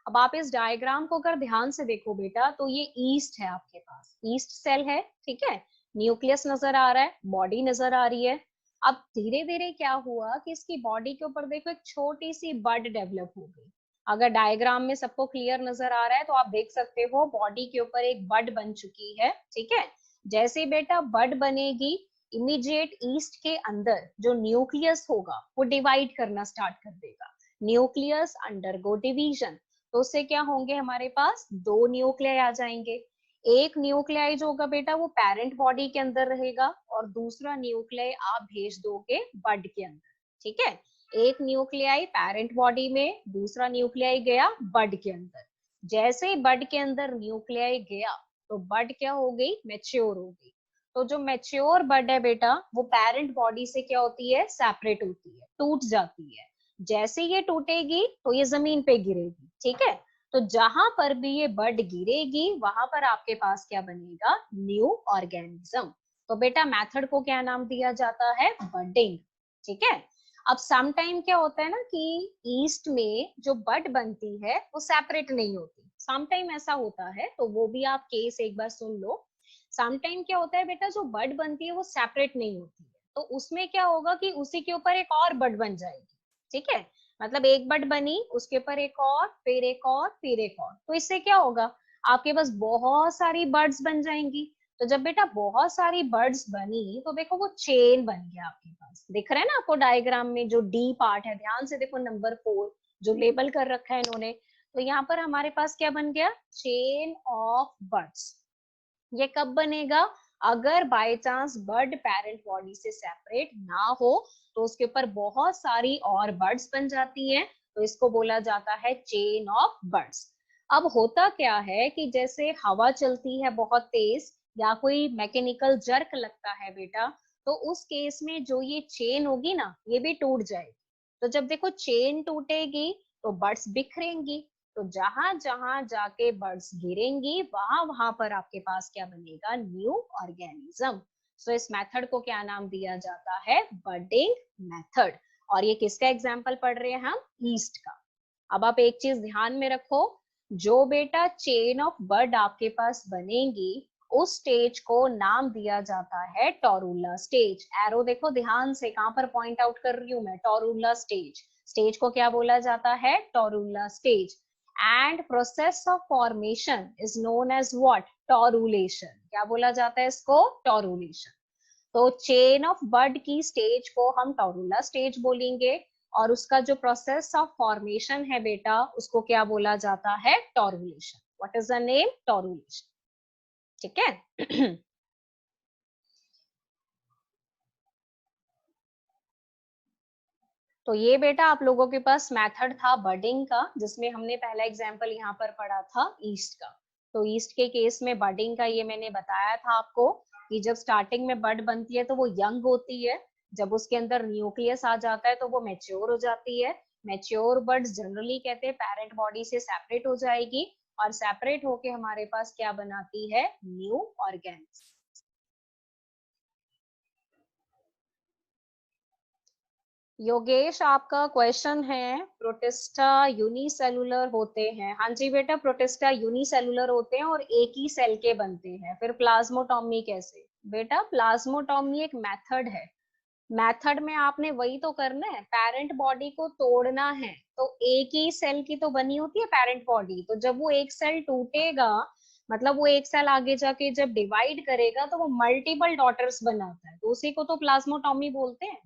अब आप इस डायग्राम को अगर ध्यान से देखो बेटा तो ये ईस्ट है, आपके पास ईस्ट सेल है, ठीक है। न्यूक्लियस नजर आ रहा है, बॉडी नजर आ रही है। अब धीरे धीरे क्या हुआ कि इसकी बॉडी के ऊपर देखो एक छोटी सी बड डेवलप हो गई। अगर डायग्राम में सबको क्लियर नजर आ रहा है तो आप देख सकते हो बॉडी के ऊपर एक बड बन चुकी है, ठीक है। जैसे बेटा बड बनेगी, इमीडिएट ईस्ट के अंदर जो न्यूक्लियस होगा वो डिवाइड करना स्टार्ट कर देगा। Nucleus undergo division. तो उससे क्या होंगे, हमारे पास दो न्यूक्लियाई आ जाएंगे। एक न्यूक्लियाई जो होगा बेटा वो पेरेंट बॉडी के अंदर रहेगा, और दूसरा न्यूक्लियाई आप भेज दोगे बड के अंदर, ठीक है। एक न्यूक्लियाई पेरेंट बॉडी में, दूसरा न्यूक्लियाई गया बड के अंदर। जैसे ही बड के अंदर न्यूक्लियाई गया तो बड क्या हो गई, मैच्योर हो गई। तो जो मैच्योर बड है बेटा वो पेरेंट बॉडी से क्या होती है, सेपरेट होती है, टूट जाती है। जैसे ये टूटेगी तो ये जमीन पे गिरेगी, ठीक है। तो जहां पर भी ये बड गिरेगी वहां पर आपके पास क्या बनेगा, न्यू ऑर्गेनिज्म। तो बेटा मेथड को क्या नाम दिया जाता है, बडिंग, ठीक है। अब सम टाइम क्या होता है ना कि ईस्ट में जो बड बनती है वो सेपरेट नहीं होती, सम टाइम ऐसा होता है, तो वो भी आप केस एक बार सुन लो। सम टाइम क्या होता है बेटा, जो बड बनती है वो सेपरेट नहीं होती है, तो उसमें क्या होगा कि उसी के ऊपर एक और बड बन जाएगी, ठीक है। मतलब एक बड बनी, उसके ऊपर एक और, फिर एक और, फिर एक और, तो इससे क्या होगा, आपके पास बहुत सारी बर्ड्स बन जाएंगी। तो जब बेटा बहुत सारी बर्ड्स बनी तो देखो वो चेन बन गया आपके पास, दिख रहा है ना आपको डायग्राम में, जो डी पार्ट है, ध्यान से देखो नंबर 4 जो लेबल कर रखा है इन्होंने। तो यहाँ पर हमारे पास क्या बन गया, चेन ऑफ बर्ड्स। ये कब बनेगा, अगर by chance bird parent body से सेपरेट ना हो तो उसके ऊपर बहुत सारी और बर्ड्स बन जाती हैं, तो इसको बोला जाता है चेन ऑफ बर्ड्स। अब होता क्या है कि जैसे हवा चलती है बहुत तेज या कोई मैकेनिकल जर्क लगता है बेटा, तो उस केस में जो ये चेन होगी ना ये भी टूट जाएगी। तो जब देखो चेन टूटेगी तो बर्ड्स बिखरेंगी, तो जहां जहां जाके बर्ड्स गिरेंगी वहां वहां पर आपके पास क्या बनेगा, न्यू ऑर्गेनिज्म। सो इस मेथड को क्या नाम दिया जाता है, बडिंग मेथड। और ये किसका एग्जाम्पल पढ़ रहे हैं हम, ईस्ट का। अब आप एक चीज ध्यान में रखो, जो बेटा चेन ऑफ बर्ड आपके पास बनेगी उस स्टेज को नाम दिया जाता है टोरूला स्टेज। एरो देखो ध्यान से, कहां पर पॉइंट आउट कर रही हूं मैं, टोरूला स्टेज। स्टेज को क्या बोला जाता है, torula stage. And process of formation is known as what, torulation. क्या बोला जाता है इसको, टोरूलेशन। तो चेन ऑफ बर्ड की स्टेज को हम टोरूला स्टेज बोलेंगे, और उसका जो प्रोसेस ऑफ फॉर्मेशन है बेटा उसको क्या बोला जाता है, टोरूलेशन। व्हाट इज द नेम, टोरूलेशन, ठीक है। तो ये बेटा आप लोगों के पास मेथड था बडिंग का, जिसमें हमने पहला एग्जांपल यहाँ पर पढ़ा था ईस्ट का। तो ईस्ट के केस में बडिंग का ये मैंने बताया था आपको कि जब स्टार्टिंग में बड बनती है तो वो यंग होती है, जब उसके अंदर न्यूक्लियस आ जाता है तो वो मैच्योर हो जाती है। मैच्योर बर्ड्स जनरली कहते हैं पेरेंट बॉडी से सेपरेट हो जाएगी, और सेपरेट होके हमारे पास क्या बनाती है, न्यू ऑर्गेन्स। योगेश आपका क्वेश्चन है, प्रोटिस्टा यूनिसेलुलर होते हैं। हाँ जी बेटा, प्रोटिस्टा यूनिसेलुलर होते हैं और एक ही सेल के बनते हैं। फिर प्लाज्मोटॉमी कैसे, बेटा प्लाज्मोटॉमी एक मेथड है। मेथड में आपने वही तो करना है, पेरेंट बॉडी को तोड़ना है। तो एक ही सेल की तो बनी होती है पेरेंट बॉडी, तो जब वो एक सेल टूटेगा, मतलब वो एक सेल आगे जाके जब डिवाइड करेगा तो वो मल्टीपल डॉटर्स बनाता है, तो उसी को तो प्लाज्मोटॉमी बोलते हैं।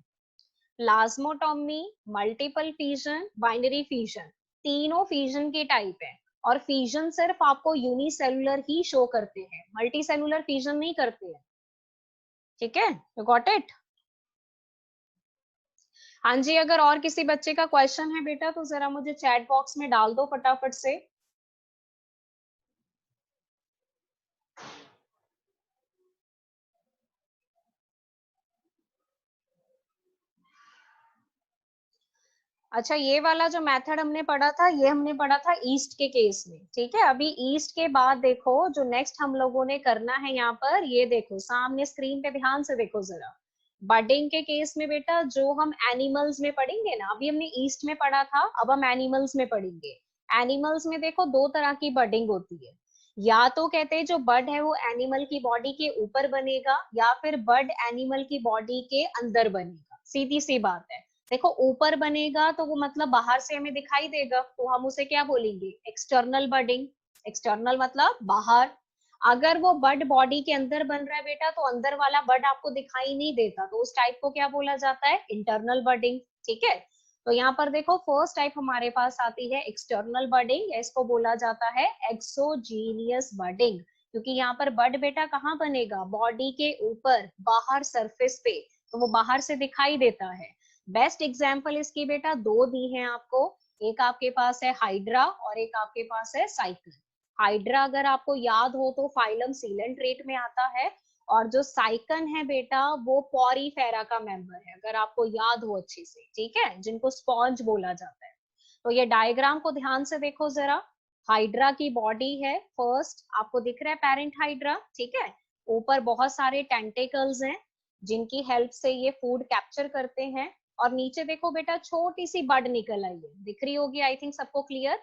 प्लाज्मोटॉमी, मल्टीपल फिजन, बाइनरी फिजन, तीनों फिजन के टाइप है। और फिजन सिर्फ आपको यूनिसेलुलर ही शो करते हैं, मल्टी सेलुलर फिजन नहीं करते हैं, ठीक है, यू गॉट इट। हाँ जी, अगर और किसी बच्चे का क्वेश्चन है बेटा तो जरा मुझे चैट बॉक्स में डाल दो फटाफट से। अच्छा, ये वाला जो मेथड हमने पढ़ा था ये हमने पढ़ा था ईस्ट के केस में, ठीक है। अभी ईस्ट के बाद देखो जो नेक्स्ट हम लोगों ने करना है यहाँ पर, ये देखो सामने स्क्रीन पे ध्यान से देखो जरा। बडिंग के केस में बेटा जो हम एनिमल्स में पढ़ेंगे ना, अभी हमने ईस्ट में पढ़ा था, अब हम एनिमल्स में पढ़ेंगे। एनिमल्स में देखो दो तरह की बडिंग होती है, या तो कहते हैं जो बड है वो एनिमल की बॉडी के ऊपर बनेगा, या फिर बड एनिमल की बॉडी के अंदर बनेगा, सीधी सी बात है। देखो ऊपर बनेगा तो वो मतलब बाहर से हमें दिखाई देगा, तो हम उसे क्या बोलेंगे, एक्सटर्नल बडिंग। एक्सटर्नल मतलब बाहर। अगर वो बड बॉडी के अंदर बन रहा है बेटा तो अंदर वाला बड आपको दिखाई नहीं देता, तो उस टाइप को क्या बोला जाता है, इंटरनल बडिंग, ठीक है। तो यहाँ पर देखो फर्स्ट टाइप हमारे पास आती है एक्सटर्नल बडिंग, इसको बोला जाता है एक्सोजीनियस बडिंग, क्योंकि यहाँ पर बड बेटा कहाँ बनेगा, बॉडी के ऊपर, बाहर सरफेस पे, तो वो बाहर से दिखाई देता है। बेस्ट एग्जाम्पल इसकी बेटा दो दी हैं आपको, एक आपके पास है हाइड्रा और एक आपके पास है साइक्लोन। हाइड्रा अगर आपको याद हो तो फाइलम सीलेंट्रेट में आता है, और जो साइकन है बेटा वो पॉरीफेरा का मेंबर है, अगर आपको याद हो अच्छे से, ठीक है, जिनको स्पॉन्ज बोला जाता है। तो ये डायग्राम को ध्यान से देखो जरा। हाइड्रा की बॉडी है, फर्स्ट आपको दिख रहा है पेरेंट हाइड्रा, ठीक है, ऊपर बहुत सारे टेंटिकल्स हैं जिनकी हेल्प से ये फूड कैप्चर करते हैं। और नीचे देखो बेटा छोटी सी बड निकल आई है, दिख रही होगी आई थिंक सबको क्लियर।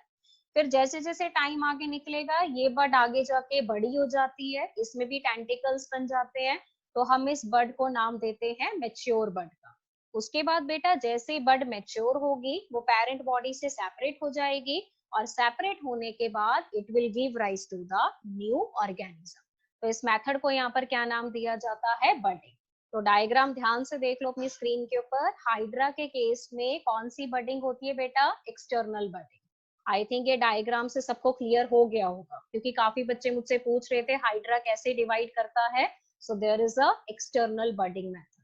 फिर जैसे जैसे टाइम आगे निकलेगा ये बर्ड आगे जाके बड़ी हो जाती है, इसमें भी टेंटिकल्स बन जाते हैं, तो हम इस बर्ड को नाम देते हैं मैच्योर बर्ड का। उसके बाद बेटा जैसे ही बर्ड मैच्योर होगी वो पेरेंट बॉडी से सेपरेट हो जाएगी, और सेपरेट होने के बाद it will give rise to the new organism. तो इस मेथड को यहाँ पर क्या नाम दिया जाता है, बडिंग। तो डायग्राम ध्यान से देख लो अपनी स्क्रीन के ऊपर। हाइड्रा के केस में कौन सी बडिंग होती है बेटा, एक्सटर्नल बडिंग। आई थिंक ये डायग्राम से सबको क्लियर हो गया होगा, क्योंकि काफी बच्चे मुझसे पूछ रहे थे हाइड्रा कैसे डिवाइड करता है। So there is a external budding method.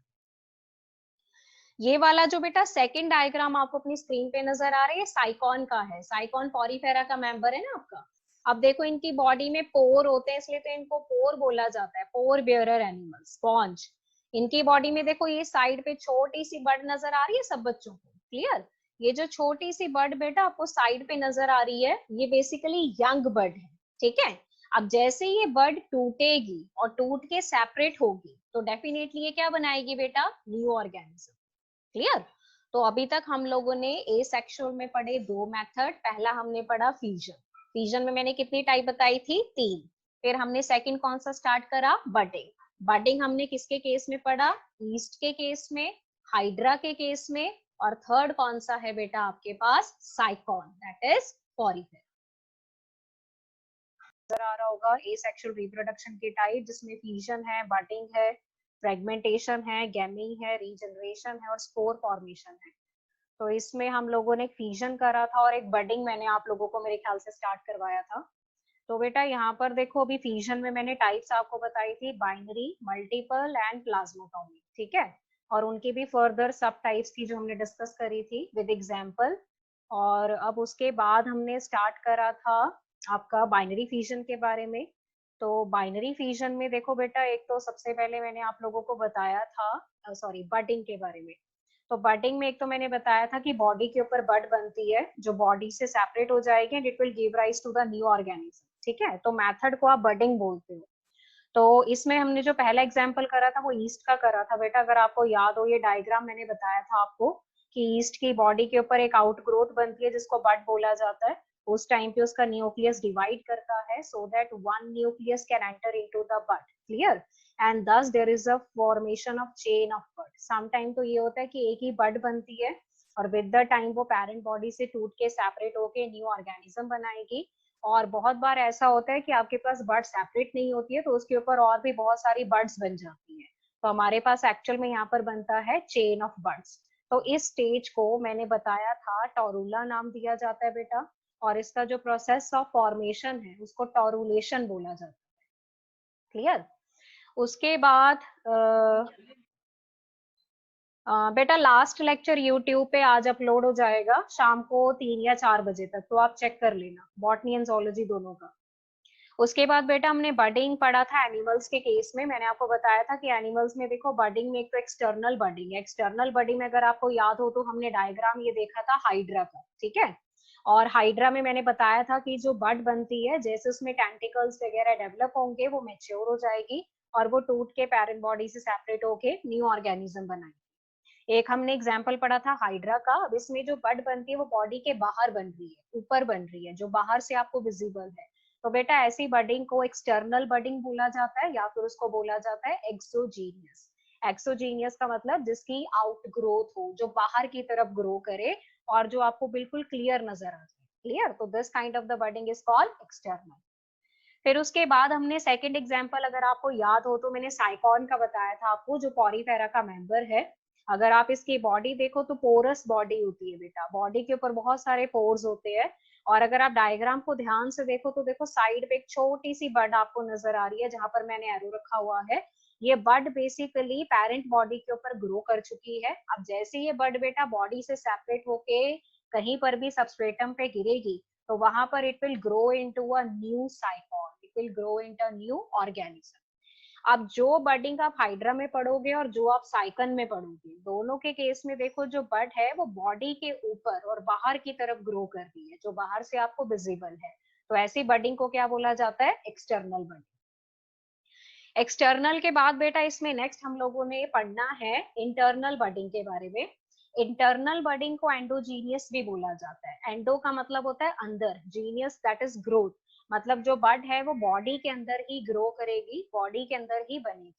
ये वाला जो बेटा सेकंड डायग्राम आपको अपनी स्क्रीन पे नजर आ रही है, साइकॉन का है। साइकॉन पॉरीफेरा का मेंबर है ना आपका। अब देखो इनकी बॉडी में पोर होते हैं, इसलिए तो इनको पोर बोला जाता है, पोर बियरर एनिमल, स्पॉन्ज। इनकी बॉडी में देखो ये साइड पे छोटी सी बर्ड नजर आ रही है सब बच्चों को, क्लियर। ये जो छोटी सी बर्ड बेटा आपको साइड पे नजर आ रही है, ये बेसिकली यंग बर्ड है, ठीक है। अब जैसे ये बर्ड टूटेगी और टूट के सेपरेट होगी तो डेफिनेटली ये क्या बनाएगी बेटा, न्यू ऑर्गेनिज्म, क्लियर। तो अभी तक हम लोगों ने ए सेक्सुअल में पढ़े दो मेथड। पहला हमने पढ़ा फ्यूजन। फ्यूजन में मैंने कितनी टाइप बताई थी, 3। फिर हमने सेकंड कौन सा स्टार्ट करा, बडिंग। बडिंग हमने किसके केस में पढ़ा, ईस्ट के केस में, हाइड्रा के केस में, और थर्ड कौन सा है बेटा आपके पास, साइकॉन, दैट इज पॉरीफेरा। नजर आ रहा होगा ए सेक्सुअल रिप्रोडक्शन की टाइप, जिसमें फ्यूजन है, बडिंग है, फ्रेगमेंटेशन है, गैमिंग है, रीजनरेशन है और स्पोर फॉर्मेशन है। तो इसमें हम लोगों ने एक फ्यूजन करा था और एक बडिंग मैंने आप लोगों को मेरे ख्याल से स्टार्ट करवाया था। तो बेटा यहाँ पर देखो अभी फ्यूजन में मैंने टाइप्स आपको बताई थी, बाइनरी, मल्टीपल एंड प्लाज्मोटोमी, ठीक है। और उनकी भी फर्दर सब टाइप्स थी जो हमने डिस्कस करी थी विद एग्जांपल। और अब उसके बाद हमने स्टार्ट करा था आपका बाइनरी फ्यूजन के बारे में। तो बाइनरी फ्यूजन में देखो बेटा, एक तो सबसे पहले मैंने आप लोगों को बताया था, सॉरी, बडिंग के बारे में। तो बडिंग में एक तो मैंने बताया था कि बॉडी के ऊपर बड बनती है जो बॉडी से सेपरेट हो जाएगी and it will give rise to the new organism, ठीक है। तो मेथड को आप बडिंग बोलते हो। तो इसमें हमने जो पहला एग्जाम्पल करा था वो ईस्ट का करा था बेटा। अगर आपको याद हो, ये डायग्राम मैंने बताया था आपको कि ईस्ट की बॉडी के ऊपर एक आउटग्रोथ बनती है जिसको बड बोला जाता है। उस टाइम पे उसका न्यूक्लियस डिवाइड करता है so that one nucleus can enter into the bud, clear. And thus there is a formation of chain of bud. Sometime तो ये होता है कि एक ही बड बनती है और विद द टाइम वो पेरेंट बॉडी से टूट के सेपरेट होके न्यू ऑर्गेनिज्म बनाएगी। और बहुत बार ऐसा होता है कि आपके पास बर्ड सेपरेट नहीं होती है तो उसके ऊपर और भी बहुत सारी बर्ड्स बन जाती है। तो हमारे पास एक्चुअल में यहाँ पर बनता है चेन ऑफ बर्ड्स। तो इस स्टेज को मैंने बताया था टोरूला नाम दिया जाता है बेटा। और इसका जो प्रोसेस ऑफ फॉर्मेशन है उसको टोरुलेशन बोला जाता है, क्लियर। उसके बाद बेटा लास्ट लेक्चर यूट्यूब पे आज अपलोड हो जाएगा शाम को 3 या 4 बजे तक, तो आप चेक कर लेना, बॉटनी एंड जोलॉजी दोनों का। उसके बाद बेटा हमने बडिंग पढ़ा था एनिमल्स के केस में। मैंने आपको बताया था कि एनिमल्स में देखो बडिंग में एक तो एक्सटर्नल बडिंग है। एक्सटर्नल बडिंग में अगर आपको याद हो तो हमने डायग्राम ये देखा था हाइड्रा का, ठीक है। और हाइड्रा में मैंने बताया था कि जो बड बनती है जैसे उसमें टेंटिकल्स वगैरह डेवलप होंगे वो मेच्योर हो जाएगी और वो टूट के पेरेंट बॉडी से सेपरेट होके न्यू ऑर्गेनिज्म बनाएगी। एक हमने एग्जाम्पल पढ़ा था हाइड्रा का। अब इसमें जो बड बनती है वो बॉडी के बाहर बन रही है, ऊपर बन रही है, जो बाहर से आपको विजिबल है। तो बेटा ऐसी बडिंग को एक्सटर्नल बडिंग बोला जाता है या फिर उसको बोला जाता है एक्सोजीनियस। एक्सोजीनियस का मतलब जिसकी आउट ग्रोथ हो, जो बाहर की तरफ ग्रो करे और जो आपको बिल्कुल क्लियर नजर आ जाए, क्लियर। तो this kind of the budding is called external. फिर उसके बाद हमने सेकंड एग्जांपल, अगर आपको याद हो तो मैंने साइकॉन का बताया था आपको, जो पॉरीफेरा का मेंबर है। अगर आप इसकी बॉडी देखो तो पोरस बॉडी होती है बेटा, बॉडी के ऊपर बहुत सारे पोर्स होते हैं। और अगर आप डायग्राम को ध्यान से देखो तो देखो साइड पे एक छोटी सी बड आपको नजर आ रही है जहां पर मैंने एरो रखा हुआ है। ये बड बेसिकली पेरेंट बॉडी के ऊपर ग्रो कर चुकी है। अब जैसे ये बड बेटा बॉडी से सेपरेट होके कहीं पर भी सबस्ट्रेटम पे गिरेगी तो वहां पर it will grow into a new साइकॉन, it will grow into a new organism. अब जो बडिंग आप हाइड्रा में पढ़ोगे और जो आप साइकन में पढ़ोगे, दोनों के केस में देखो जो बड है वो बॉडी के ऊपर और बाहर की तरफ ग्रो कर रही है, जो बाहर से आपको विजिबल है। तो ऐसी बडिंग को क्या बोला जाता है? External budding. एक्सटर्नल के बाद बेटा इसमें नेक्स्ट हम लोगों ने पढ़ना है इंटरनल बडिंग के बारे में। इंटरनल बडिंग को एंडोजीनियस भी बोला जाता है। एंडो का मतलब होता है अंदर, जीनियस दैट इज ग्रोथ, मतलब जो बड है वो बॉडी के अंदर ही ग्रो करेगी, बॉडी के अंदर ही बनेगी।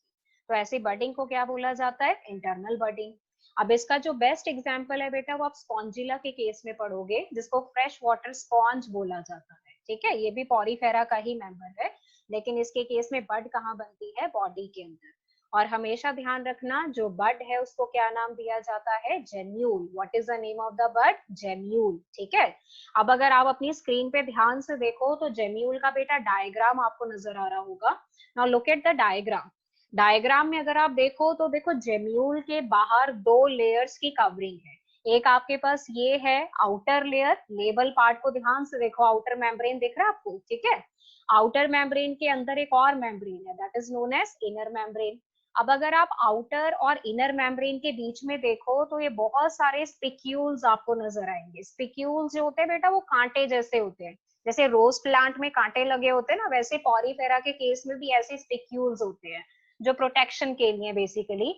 तो ऐसी बडिंग को क्या बोला जाता है? Internal budding. अब इसका जो बेस्ट एग्जाम्पल है बेटा वो आप स्पॉन्जिला के केस में पढ़ोगे, जिसको फ्रेश वाटर स्पॉन्ज बोला जाता है। ठीक है, ये भी पॉरीफेरा का ही मेंबर है, लेकिन इसके केस में बड कहाँ बनती है? बॉडी के अंदर। और हमेशा ध्यान रखना जो बड है उसको क्या नाम दिया जाता है? Gemmule. What is the name of the bud? Gemmule. ठीक है, अब अगर आप अपनी स्क्रीन पे ध्यान से देखो तो जेम्यूल का बेटा डायग्राम आपको नजर आ रहा होगा। Now look at the diagram. Diagram में अगर आप देखो तो देखो जेम्यूल के बाहर दो लेयर्स की कवरिंग है। एक आपके पास ये है आउटर लेयर, लेबल पार्ट को ध्यान से देखो, आउटर मेम्ब्रेन दिख रहा है आपको? ठीक है, आउटर मेम्ब्रेन के अंदर एक और मेम्ब्रेन है that is known as inner membrane. अब अगर आप आउटर और इनर मेम्ब्रेन के बीच में देखो तो ये बहुत सारे स्पिक्यूल्स आपको नजर आएंगे। स्पिक्यूल्स जो होते हैं बेटा वो कांटे जैसे होते हैं, जैसे रोज प्लांट में कांटे लगे होते हैं ना, वैसे पॉरीफेरा के केस में भी ऐसे स्पिक्यूल्स होते हैं जो प्रोटेक्शन के लिए बेसिकली।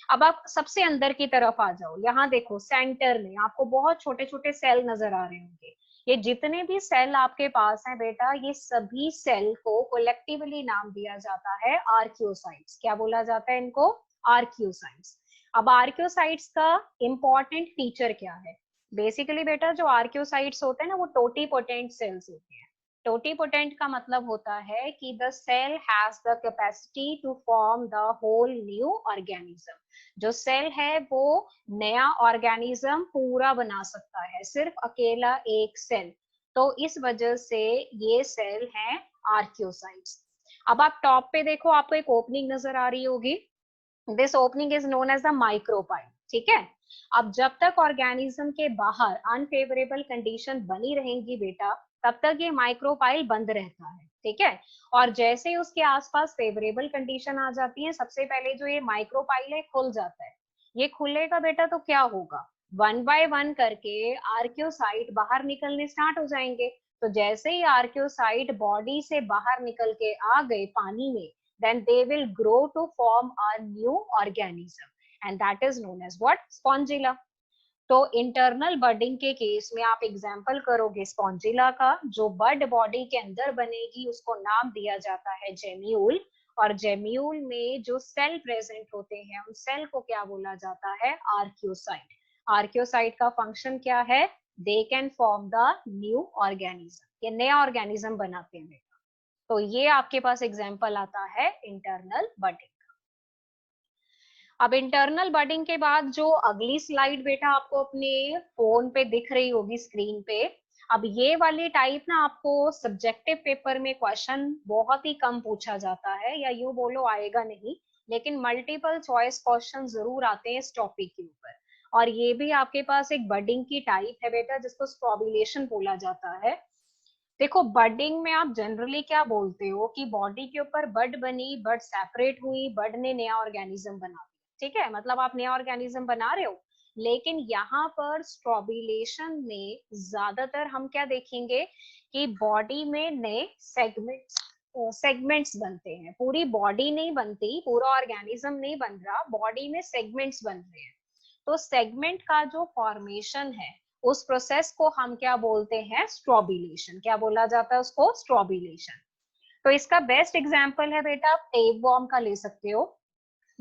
अब आप सबसे अंदर की तरफ आ जाओ, यहाँ देखो सेंटर में आपको बहुत छोटे छोटे सेल नजर आ रहे होंगे। ये जितने भी सेल आपके पास हैं बेटा, ये सभी सेल को कोलेक्टिवली नाम दिया जाता है आर्कियोसाइट्स। क्या बोला जाता है इनको? आर्कियोसाइट्स। अब आर्कियोसाइट्स का इंपॉर्टेंट फीचर क्या है? बेसिकली बेटा जो आर्कियोसाइट्स होते हैं ना वो टोटीपोटेंट सेल्स होते हैं। टोटीपोटेंट का मतलब होता है कि the cell has the capacity to form the whole new organism. जो सेल है वो नया ऑर्गेनिज्म पूरा बना सकता है, सिर्फ अकेला एक सेल। तो इस वजह से ये सेल हैं आर्कियोसाइट्स। अब आप टॉप पे देखो, आपको एक ओपनिंग नजर आ रही होगी। This opening is known as the micropyle. ठीक है, अब जब तक ऑर्गेनिज्म के बाहर अनफेवरेबल कंडीशन बनी रहेंगी बेटा, तब तक ये माइक्रोपाइल बंद रहता है। ठीक है, और जैसे ही उसके आसपास फेवरेबल कंडीशन आ जाती है, सबसे पहले जो ये माइक्रोपाइल है खुल जाता है। ये खुलेगा बेटा तो क्या होगा? वन बाय वन करके आर्कियोसाइट बाहर निकलने स्टार्ट हो जाएंगे। तो जैसे ही आर्कियोसाइट बॉडी से बाहर निकल के आ गए पानी में, then they will grow to form a new organism, and that is known as what? Spongilla. तो इंटरनल बडिंग के केस में आप एग्जाम्पल करोगे स्पॉन्जिला का, जो बड बॉडी के अंदर बनेगी उसको नाम दिया जाता है जेम्यूल। और जेम्यूल में जो सेल प्रेजेंट होते हैं उन सेल को क्या बोला जाता है? आर्कियोसाइट। आर्कियोसाइट का फंक्शन क्या है? They can form the new organism, ये नया ऑर्गेनिज्म बनाते हैं। तो ये आपके पास एग्जाम्पल आता है इंटरनल बडिंग। अब इंटरनल बडिंग के बाद जो अगली स्लाइड बेटा आपको अपने फोन पे दिख रही होगी स्क्रीन पे, अब ये वाली टाइप ना आपको सब्जेक्टिव पेपर में क्वेश्चन बहुत ही कम पूछा जाता है, या यूं बोलो आएगा नहीं, लेकिन मल्टीपल चॉइस क्वेश्चन जरूर आते हैं इस टॉपिक के ऊपर। और ये भी आपके पास एक बडिंग की टाइप है बेटा, जिसको स्ट्रॉबिलेशन बोला जाता है। देखो बडिंग में आप जनरली क्या बोलते हो कि बॉडी के ऊपर बड बनी, बड सेपरेट हुई, बड ने नया ऑर्गेनिज्म बना दिया। ठीक है, मतलब आप नया ऑर्गेनिज्म बना रहे हो। लेकिन यहाँ पर स्ट्रॉबिलेशन में ज्यादातर हम क्या देखेंगे कि बॉडी में नए सेगमेंट्स बनते हैं। पूरी बॉडी नहीं बनती, पूरा ऑर्गेनिज्म नहीं बन रहा, बॉडी में सेगमेंट्स बन रहे हैं। तो सेगमेंट का जो फॉर्मेशन है उस प्रोसेस को हम क्या बोलते हैं? स्ट्रॉबिलेशन। क्या बोला जाता है उसको? स्ट्रॉबिलेशन। तो इसका बेस्ट एग्जांपल है बेटा, आप टेप वॉर्म का ले सकते हो।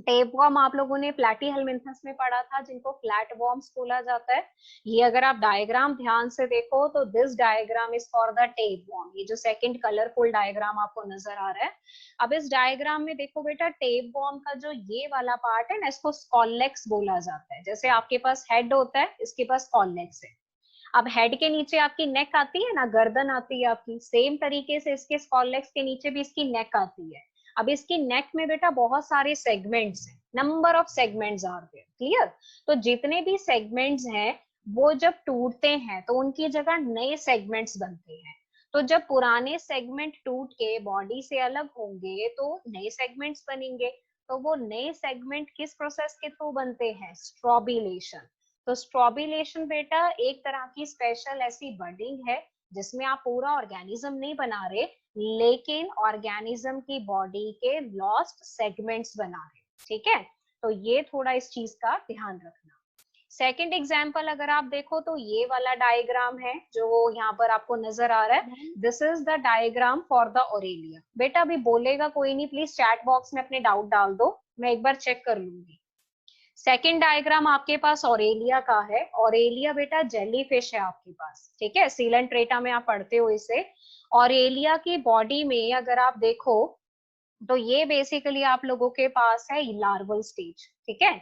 टेप वॉर्म आप लोगों ने प्लैटीहेलमिन्थस में पढ़ा था, जिनको फ्लैट वॉर्म्स बोला जाता है। ये अगर आप डायग्राम ध्यान से देखो तो this diagram is for the tape warm. ये जो सेकंड कलरफुल डायग्राम आपको नजर आ रहा है, अब इस डायग्राम में देखो बेटा, टेप वॉर्म का जो ये वाला पार्ट है ना, इसको स्कॉलेक्स बोला जाता है। जैसे आपके पास हेड होता है, इसके पास स्कॉलेक्स है। अब हेड के नीचे आपकी नेक आती है ना, गर्दन आती है आपकी, सेम तरीके से इसके स्कॉलेक्स के नीचे भी इसकी नेक आती है। अब इसकी नेक में बेटा बहुत सारे सेगमेंट्स हैं, number of segments are there, clear? तो जितने भी सेगमेंट्स हैं वो जब टूटते हैं तो उनकी जगह नए सेगमेंट्स बनते हैं। तो जब पुराने सेगमेंट टूट के बॉडी से अलग होंगे तो नए सेगमेंट्स बनेंगे। तो वो नए सेगमेंट किस प्रोसेस के थ्रू बनते हैं? स्ट्रॉबिलेशन। तो स्ट्रॉबिलेशन बेटा एक तरह की स्पेशल ऐसी बडिंग है जिसमें आप पूरा ऑर्गेनिज्म नहीं बना रहे, लेकिन ऑर्गेनिज्म की बॉडी के लॉस्ट सेगमेंट्स बना रहे। ठीक है, तो ये थोड़ा इस चीज का ध्यान रखना। सेकंड एग्जाम्पल अगर आप देखो तो ये वाला डायग्राम है जो यहाँ पर आपको नजर आ रहा है। This is the diagram for the Aurelia. बेटा अभी बोलेगा कोई नहीं, प्लीज चैट बॉक्स में अपने डाउट डाल दो, मैं एक बार चेक कर लूंगी। सेकंड डायग्राम आपके पास ऑरेलिया का है। ऑरेलिया बेटा जेली फिश है आपके पास, ठीक है, सीलेंट्रेटा में आप पढ़ते हो इसे। ऑरेलिया की बॉडी में अगर आप देखो तो ये बेसिकली आप लोगों के पास है लार्वल स्टेज। ठीक है,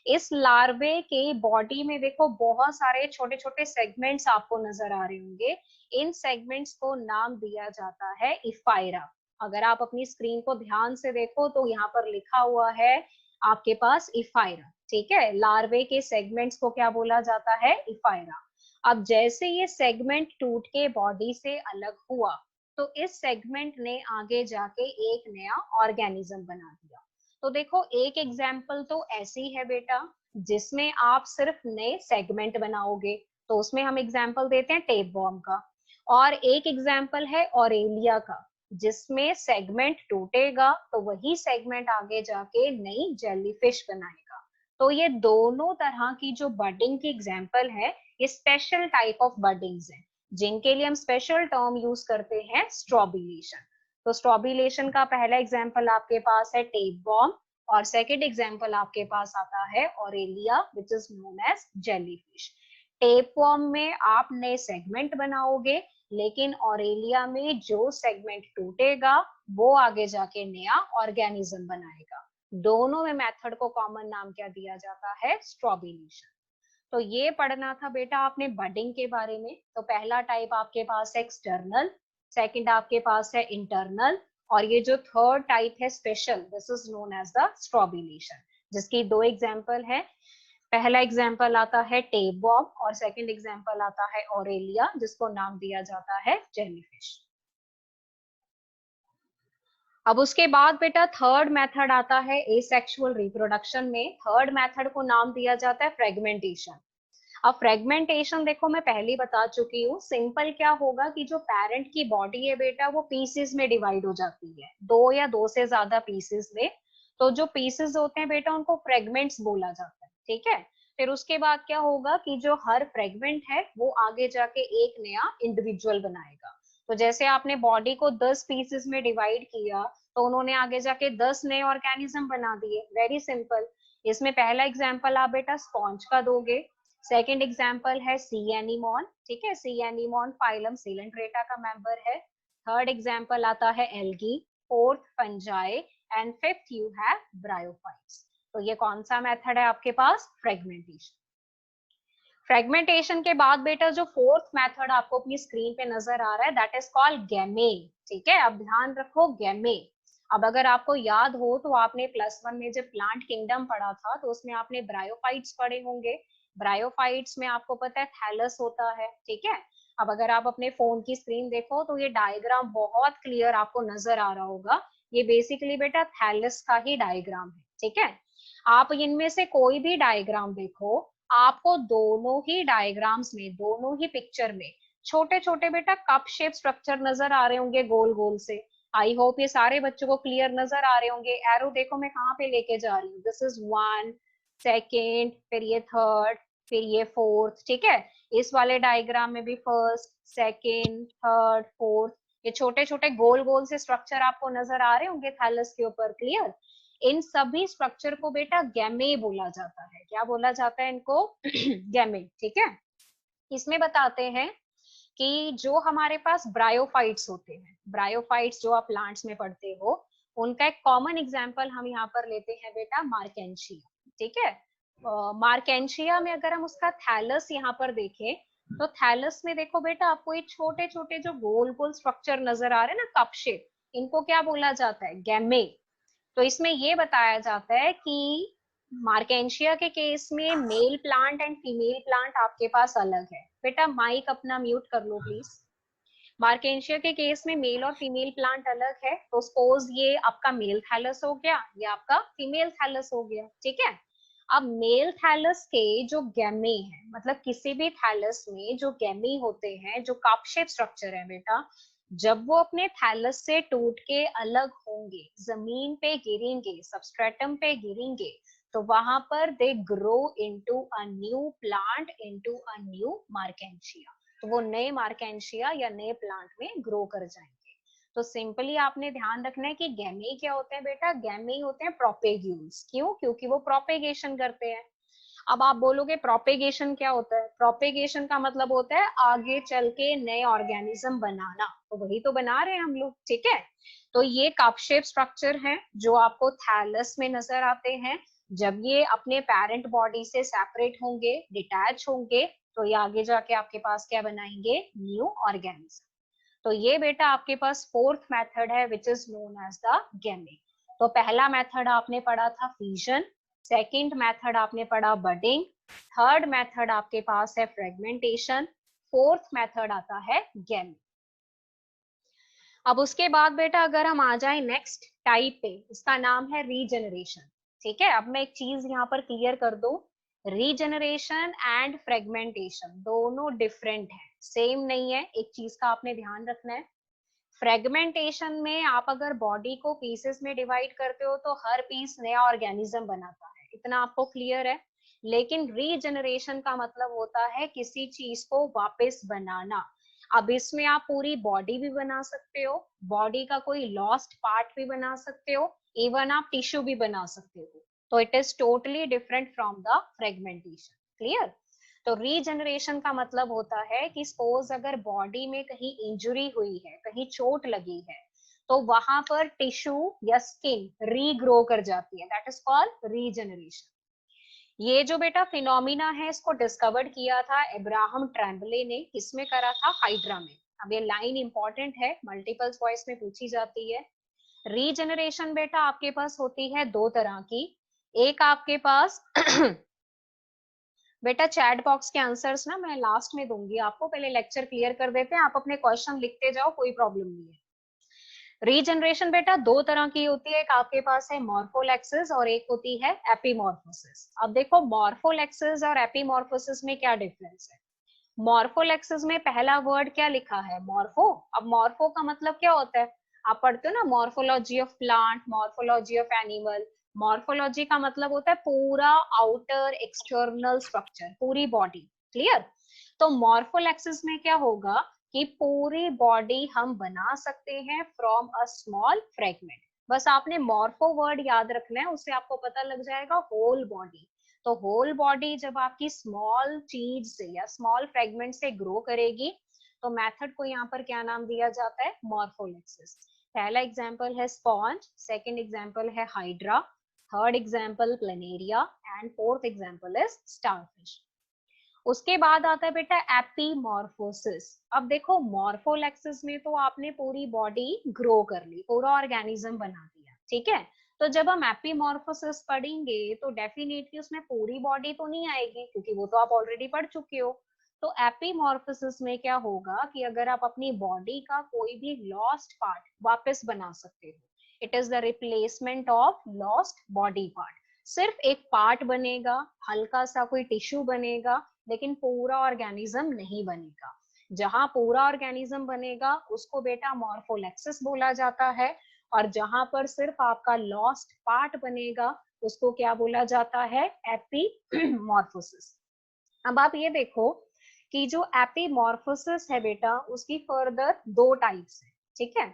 इस लार्वे के बॉडी में देखो बहुत सारे छोटे छोटे सेगमेंट्स आपको नजर आ रहे होंगे। इन सेगमेंट्स को नाम दिया जाता है इफायरा। अगर आप अपनी स्क्रीन को ध्यान से देखो तो यहाँ पर लिखा हुआ है आपके पास इफायरा। ठीक है, लार्वे के सेगमेंट्स को क्या बोला जाता है? इफायरा। अब जैसे ये सेगमेंट टूट के बॉडी से अलग हुआ तो इस सेगमेंट ने आगे जाके एक नया ऑर्गेनिज्म बना दिया। तो देखो एक एग्जाम्पल तो ऐसी है बेटा जिसमें आप सिर्फ नए सेगमेंट बनाओगे, तो उसमें हम एग्जाम्पल देते हैं टेप वॉर्म का। और एक एग्जाम्पल है ऑरेलिया का, जिसमें सेगमेंट टूटेगा तो वही सेगमेंट आगे जाके नई जेलीफिश बनाएगा। तो ये दोनों तरह की जो बडिंग की एग्जाम्पल है, ये स्पेशल टाइप ऑफ बडिंग्स हैं जिनके लिए हम स्पेशल टर्म यूज करते हैं स्ट्रॉबिलेशन। तो स्ट्रॉबिलेशन का पहला एग्जाम्पल आपके पास है टेप वॉर्म, और सेकेंड एग्जाम्पल आपके पास आता है Aurelia which is known as jellyfish. Tapeworm में आप नए सेगमेंट बनाओगे, लेकिन ऑरेलिया में जो सेगमेंट टूटेगा वो आगे जाके नया ऑर्गेनिज्म बनाएगा। दोनों में मेथड को कॉमन नाम क्या दिया जाता है? स्ट्रॉबिलेशन। तो ये पढ़ना था बेटा आपने बडिंग के बारे में। तो पहला टाइप आपके पास है एक्सटर्नल, सेकंड आपके पास है इंटरनल, और ये जो थर्ड टाइप है special, this is known as the strobilation, जिसकी दो एग्जाम्पल है। पहला एग्जाम्पल आता है टेप वॉर्म और सेकंड एग्जाम्पल आता है ऑरेलिया जिसको नाम दिया जाता है जेलीफिश। अब उसके बाद बेटा थर्ड मेथड आता है एसेक्सुअल रिप्रोडक्शन में। थर्ड मेथड को नाम दिया जाता है फ्रेगमेंटेशन। अब फ्रेगमेंटेशन देखो मैं पहले ही बता चुकी हूँ, सिंपल क्या होगा कि जो पेरेंट की बॉडी है बेटा वो पीसेस में डिवाइड हो जाती है, दो या दो से ज्यादा पीसेस में। तो जो पीसेस होते हैं बेटा उनको फ्रेगमेंट्स बोला जाता है। ठीक है, फिर उसके बाद क्या होगा कि जो हर फ्रेगमेंट है वो आगे जाके एक नया इंडिविजुअल बनाएगा। तो जैसे आपने बॉडी को 10 पीसेस में डिवाइड किया तो उन्होंने आगे जाके 10 नए ऑर्गेनिज्म बना दिए। Very simple. इसमें पहला एग्जाम्पल आप बेटा स्पॉन्ज का दोगे, सेकेंड एग्जाम्पल है सी एनीमोन। ठीक है, सी एनीमोन फाइलम सिलेंट्रेटा का मेंबर है। थर्ड एग्जाम्पल आता है algae, fourth fungi, and fifth you have bryophytes. तो ये कौन सा मेथड है आपके पास? फ्रेगमेंटेशन। फ्रेगमेंटेशन के बाद बेटा जो फोर्थ मेथड आपको अपनी स्क्रीन पे नजर आ रहा है दैट इज कॉल्ड गैमे। ठीक है, अब ध्यान रखो गैमे। अब अगर आपको याद हो तो आपने +1 में जब प्लांट किंगडम पढ़ा था तो उसमें आपने ब्रायोफाइट्स पढ़े होंगे। ब्रायोफाइट्स में आपको पता है थैलस होता है। ठीक है, अब अगर आप अपने फोन की स्क्रीन देखो तो ये डायग्राम बहुत क्लियर आपको नजर आ रहा होगा। ये बेसिकली बेटा थैलस का ही डायग्राम है। ठीक है, आप इनमें से कोई भी डायग्राम देखो, आपको दोनों ही डायग्राम्स में, दोनों ही पिक्चर में छोटे छोटे बेटा कप शेप स्ट्रक्चर नजर आ रहे होंगे गोल गोल से। आई होप ये सारे बच्चों को क्लियर नजर आ रहे होंगे। एरो देखो मैं कहाँ पे लेके जा रही हूँ, दिस इज 1, सेकेंड, फिर ये थर्ड, फिर ये फोर्थ। ठीक है, इस वाले डायग्राम में भी फर्स्ट, सेकेंड, थर्ड, फोर्थ, ये छोटे छोटे गोल गोल से स्ट्रक्चर आपको नजर आ रहे होंगे थैलस के ऊपर। क्लियर? इन सभी स्ट्रक्चर को बेटा गैमे बोला जाता है। क्या बोला जाता है इनको? गैमे। ठीक है, इसमें बताते हैं कि जो हमारे पास ब्रायोफाइट्स होते हैं, ब्रायोफाइट्स जो आप प्लांट्स में पढ़ते हो, उनका एक कॉमन एग्जाम्पल हम यहाँ पर लेते हैं बेटा मार्केंशिया। ठीक है, मार्केंशिया में अगर हम उसका थैलस यहाँ पर देखें तो थैलस में देखो बेटा आपको ये छोटे छोटे जो गोल गोल स्ट्रक्चर नजर आ रहे हैं ना कप शेप, इनको क्या बोला जाता है? गैमे। तो इसमें ये बताया जाता है कि मार्केंशिया के केस में male plant and female plant आपके पास अलग है। बेटा माइक अपना म्यूट कर लो प्लीज। मार्केंशिया के केस में मेल और फीमेल प्लांट अलग है, तो सपोज ये आपका मेल थैलस हो गया, ये आपका फीमेल थैलस हो गया, ठीक है। अब मेल थैलस के जो गैमी है, मतलब किसी भी थैलस में जो गैमी होते हैं, जो कप शेप स्ट्रक्चर है बेटा, जब वो अपने थैलस से टूट के अलग होंगे, जमीन पे गिरेंगे, सबस्ट्रेटम पे गिरेंगे, तो वहां पर they grow into a new plant, into a new Marchantia. तो वो नए मार्केंशिया या नए प्लांट में ग्रो कर जाएंगे। तो सिंपली आपने ध्यान रखना है कि गैमी क्या होते हैं बेटा, गैमी होते हैं प्रोपेग्यूल्स। क्यों? क्योंकि वो प्रोपेगेशन करते हैं। अब आप बोलोगे प्रोपेगेशन क्या होता है? प्रोपेगेशन का मतलब होता है आगे चल के नए ऑर्गेनिज्म बनाना, तो वही तो बना रहे हैं हम लोग, ठीक है। तो ये कप शेप स्ट्रक्चर है जो आपको थैलस में नजर आते हैं। जब ये अपने पेरेंट बॉडी से सेपरेट होंगे, डिटैच होंगे, तो ये आगे जाके आपके पास क्या बनाएंगे? New organism. तो ये बेटा आपके पास फोर्थ मेथड है which is known as the gemmae. तो पहला मेथड आपने पढ़ा था फिजन, सेकंड मेथड आपने पढ़ा बडिंग, थर्ड मेथड आपके पास है फ्रेगमेंटेशन, फोर्थ मेथड आता है गैमी। अब उसके बाद बेटा अगर हम आ जाए नेक्स्ट टाइप पे, इसका नाम है रीजेनरेशन, ठीक है। अब मैं एक चीज यहाँ पर क्लियर कर दूं, रीजेनरेशन एंड फ्रेगमेंटेशन दोनों डिफरेंट है, सेम नहीं है। एक चीज का आपने ध्यान रखना है, फ्रेगमेंटेशन में आप अगर बॉडी को पीसेस में डिवाइड करते हो तो हर पीस नया ऑर्गेनिज्म बनाता है, इतना आपको क्लियर है। लेकिन रीजनरेशन का मतलब होता है किसी चीज को वापस बनाना। अब इसमें आप पूरी बॉडी भी बना सकते हो, बॉडी का कोई लॉस्ट पार्ट भी बना सकते हो, इवन आप टिश्यू भी बना सकते हो। तो it is totally different from the fragmentation. Clear? तो रीजनरेशन का मतलब होता है कि सपोज अगर बॉडी में कहीं इंजुरी हुई है, कहीं चोट लगी है, तो वहां पर टिश्यू या स्किन रीग्रो कर जाती है, दैट इज कॉल्ड रीजनरेशन। ये जो बेटा फिनोमिना है इसको डिस्कवर्ड किया था इब्राहम ट्रेम्बले ने, किसमें करा था? हाइड्रा में। अब ये लाइन इंपॉर्टेंट है, मल्टीपल चॉइस में पूछी जाती है। रीजनरेशन बेटा आपके पास होती है दो तरह की। एक आपके पास बेटा चैट बॉक्स के आंसर्स ना मैं लास्ट में दूंगी आपको, पहले लेक्चर क्लियर कर देते हैं, आप अपने क्वेश्चन लिखते जाओ, कोई प्रॉब्लम नहीं है। रीजनरेशन बेटा दो तरह की होती है, एक आपके पास है मॉर्फोलेक्सिस और एक होती है एपीमॉर्फोसिस। अब देखो मॉर्फोलेक्सिस और एपीमॉर्फोसिस में क्या डिफरेंस है। मॉर्फोलेक्सिस में पहला वर्ड क्या लिखा है? मॉर्फो। अब मॉर्फो का मतलब क्या होता है? आप पढ़ते हो ना morphology of plant, morphology of animal. Morphology का मतलब होता है पूरा आउटर एक्सटर्नल स्ट्रक्चर, पूरी बॉडी। क्लियर? तो मॉर्फोलेक्सिस में क्या होगा कि पूरी बॉडी हम बना सकते हैं फ्रॉम अ स्मॉल फ्रेगमेंट। बस आपने मॉर्फो वर्ड याद रखना है, उससे आपको पता लग जाएगा होल बॉडी। तो होल बॉडी जब आपकी स्मॉल चीज से या स्मॉल फ्रेगमेंट से ग्रो करेगी, तो मेथड को यहाँ पर क्या नाम दिया जाता है? मॉर्फोलेक्सिस। पहला एग्जांपल है स्पॉन्ज, सेकंड एग्जांपल है hydra, third example planaria and fourth example is starfish. उसके बाद आता है बेटा एपीमॉर्फोसिस। अब देखो मॉर्फोलेक्सिस में तो आपने पूरी बॉडी ग्रो कर ली, पूरा ऑर्गेनिज्म बना दिया, ठीक है। तो जब हम एपीमॉर्फोसिस पढ़ेंगे तो डेफिनेटली उसमें पूरी बॉडी तो नहीं आएगी, क्योंकि वो तो आप ऑलरेडी पढ़ चुके हो। तो एपीमॉर्फोसिस में क्या होगा कि अगर आप अपनी बॉडी का कोई भी लॉस्ट पार्ट वापस बना सकते हो, it is the replacement of lost body part. सिर्फ एक पार्ट बनेगा, हल्का सा कोई टिश्यू बनेगा, लेकिन पूरा ऑर्गेनिज्म नहीं बनेगा। जहां पूरा ऑर्गेनिज्म बनेगा उसको बेटा मॉर्फोलेक्सिस बोला जाता है, और जहां पर सिर्फ आपका लॉस्ट पार्ट बनेगा उसको क्या बोला जाता है? एपीमॉर्फोसिस। अब आप ये देखो कि जो एपीमॉर्फोसिस है बेटा उसकी फर्दर दो टाइप्स है, ठीक है।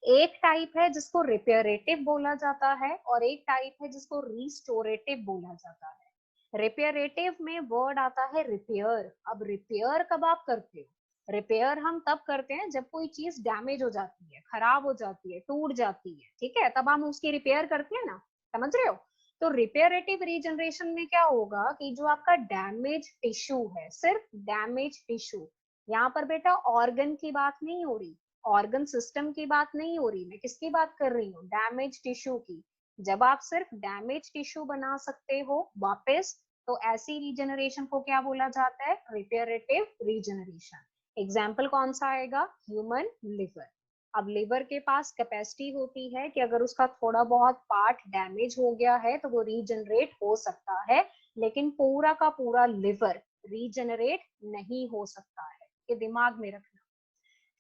एक टाइप है जिसको रिपेयरेटिव बोला जाता है और एक टाइप है जिसको रिस्टोरेटिव बोला जाता है। रिपेयरेटिव में वर्ड आता है रिपेयर। अब रिपेयर कब आप करते हो? रिपेयर हम तब करते हैं जब कोई चीज डैमेज हो जाती है, खराब हो जाती है, टूट जाती है, ठीक है, तब हम उसकी रिपेयर करते हैं ना, समझ रहे हो। तो रिपेयरेटिव रीजनरेशन में क्या होगा कि जो आपका डैमेज टिश्यू है, सिर्फ डैमेज टिश्यू, यहाँ पर बेटा ऑर्गन की बात नहीं हो रही, ऑर्गन सिस्टम की बात नहीं हो रही, मैं किसकी बात कर रही हूँ? डैमेज टिश्यू की। जब आप सिर्फ डैमेज टिश्यू बना सकते हो वापस, तो ऐसी रीजनरेशन को क्या बोला जाता है? रिपेयरेटिव रीजनरेशन। एग्जाम्पल कौन सा आएगा? Human liver. अब लिवर के पास कैपेसिटी होती है कि अगर उसका थोड़ा बहुत पार्ट डैमेज हो गया है तो वो रीजनरेट हो सकता है, लेकिन पूरा का पूरा लिवर रीजनरेट नहीं हो सकता है, ये दिमाग में रखना।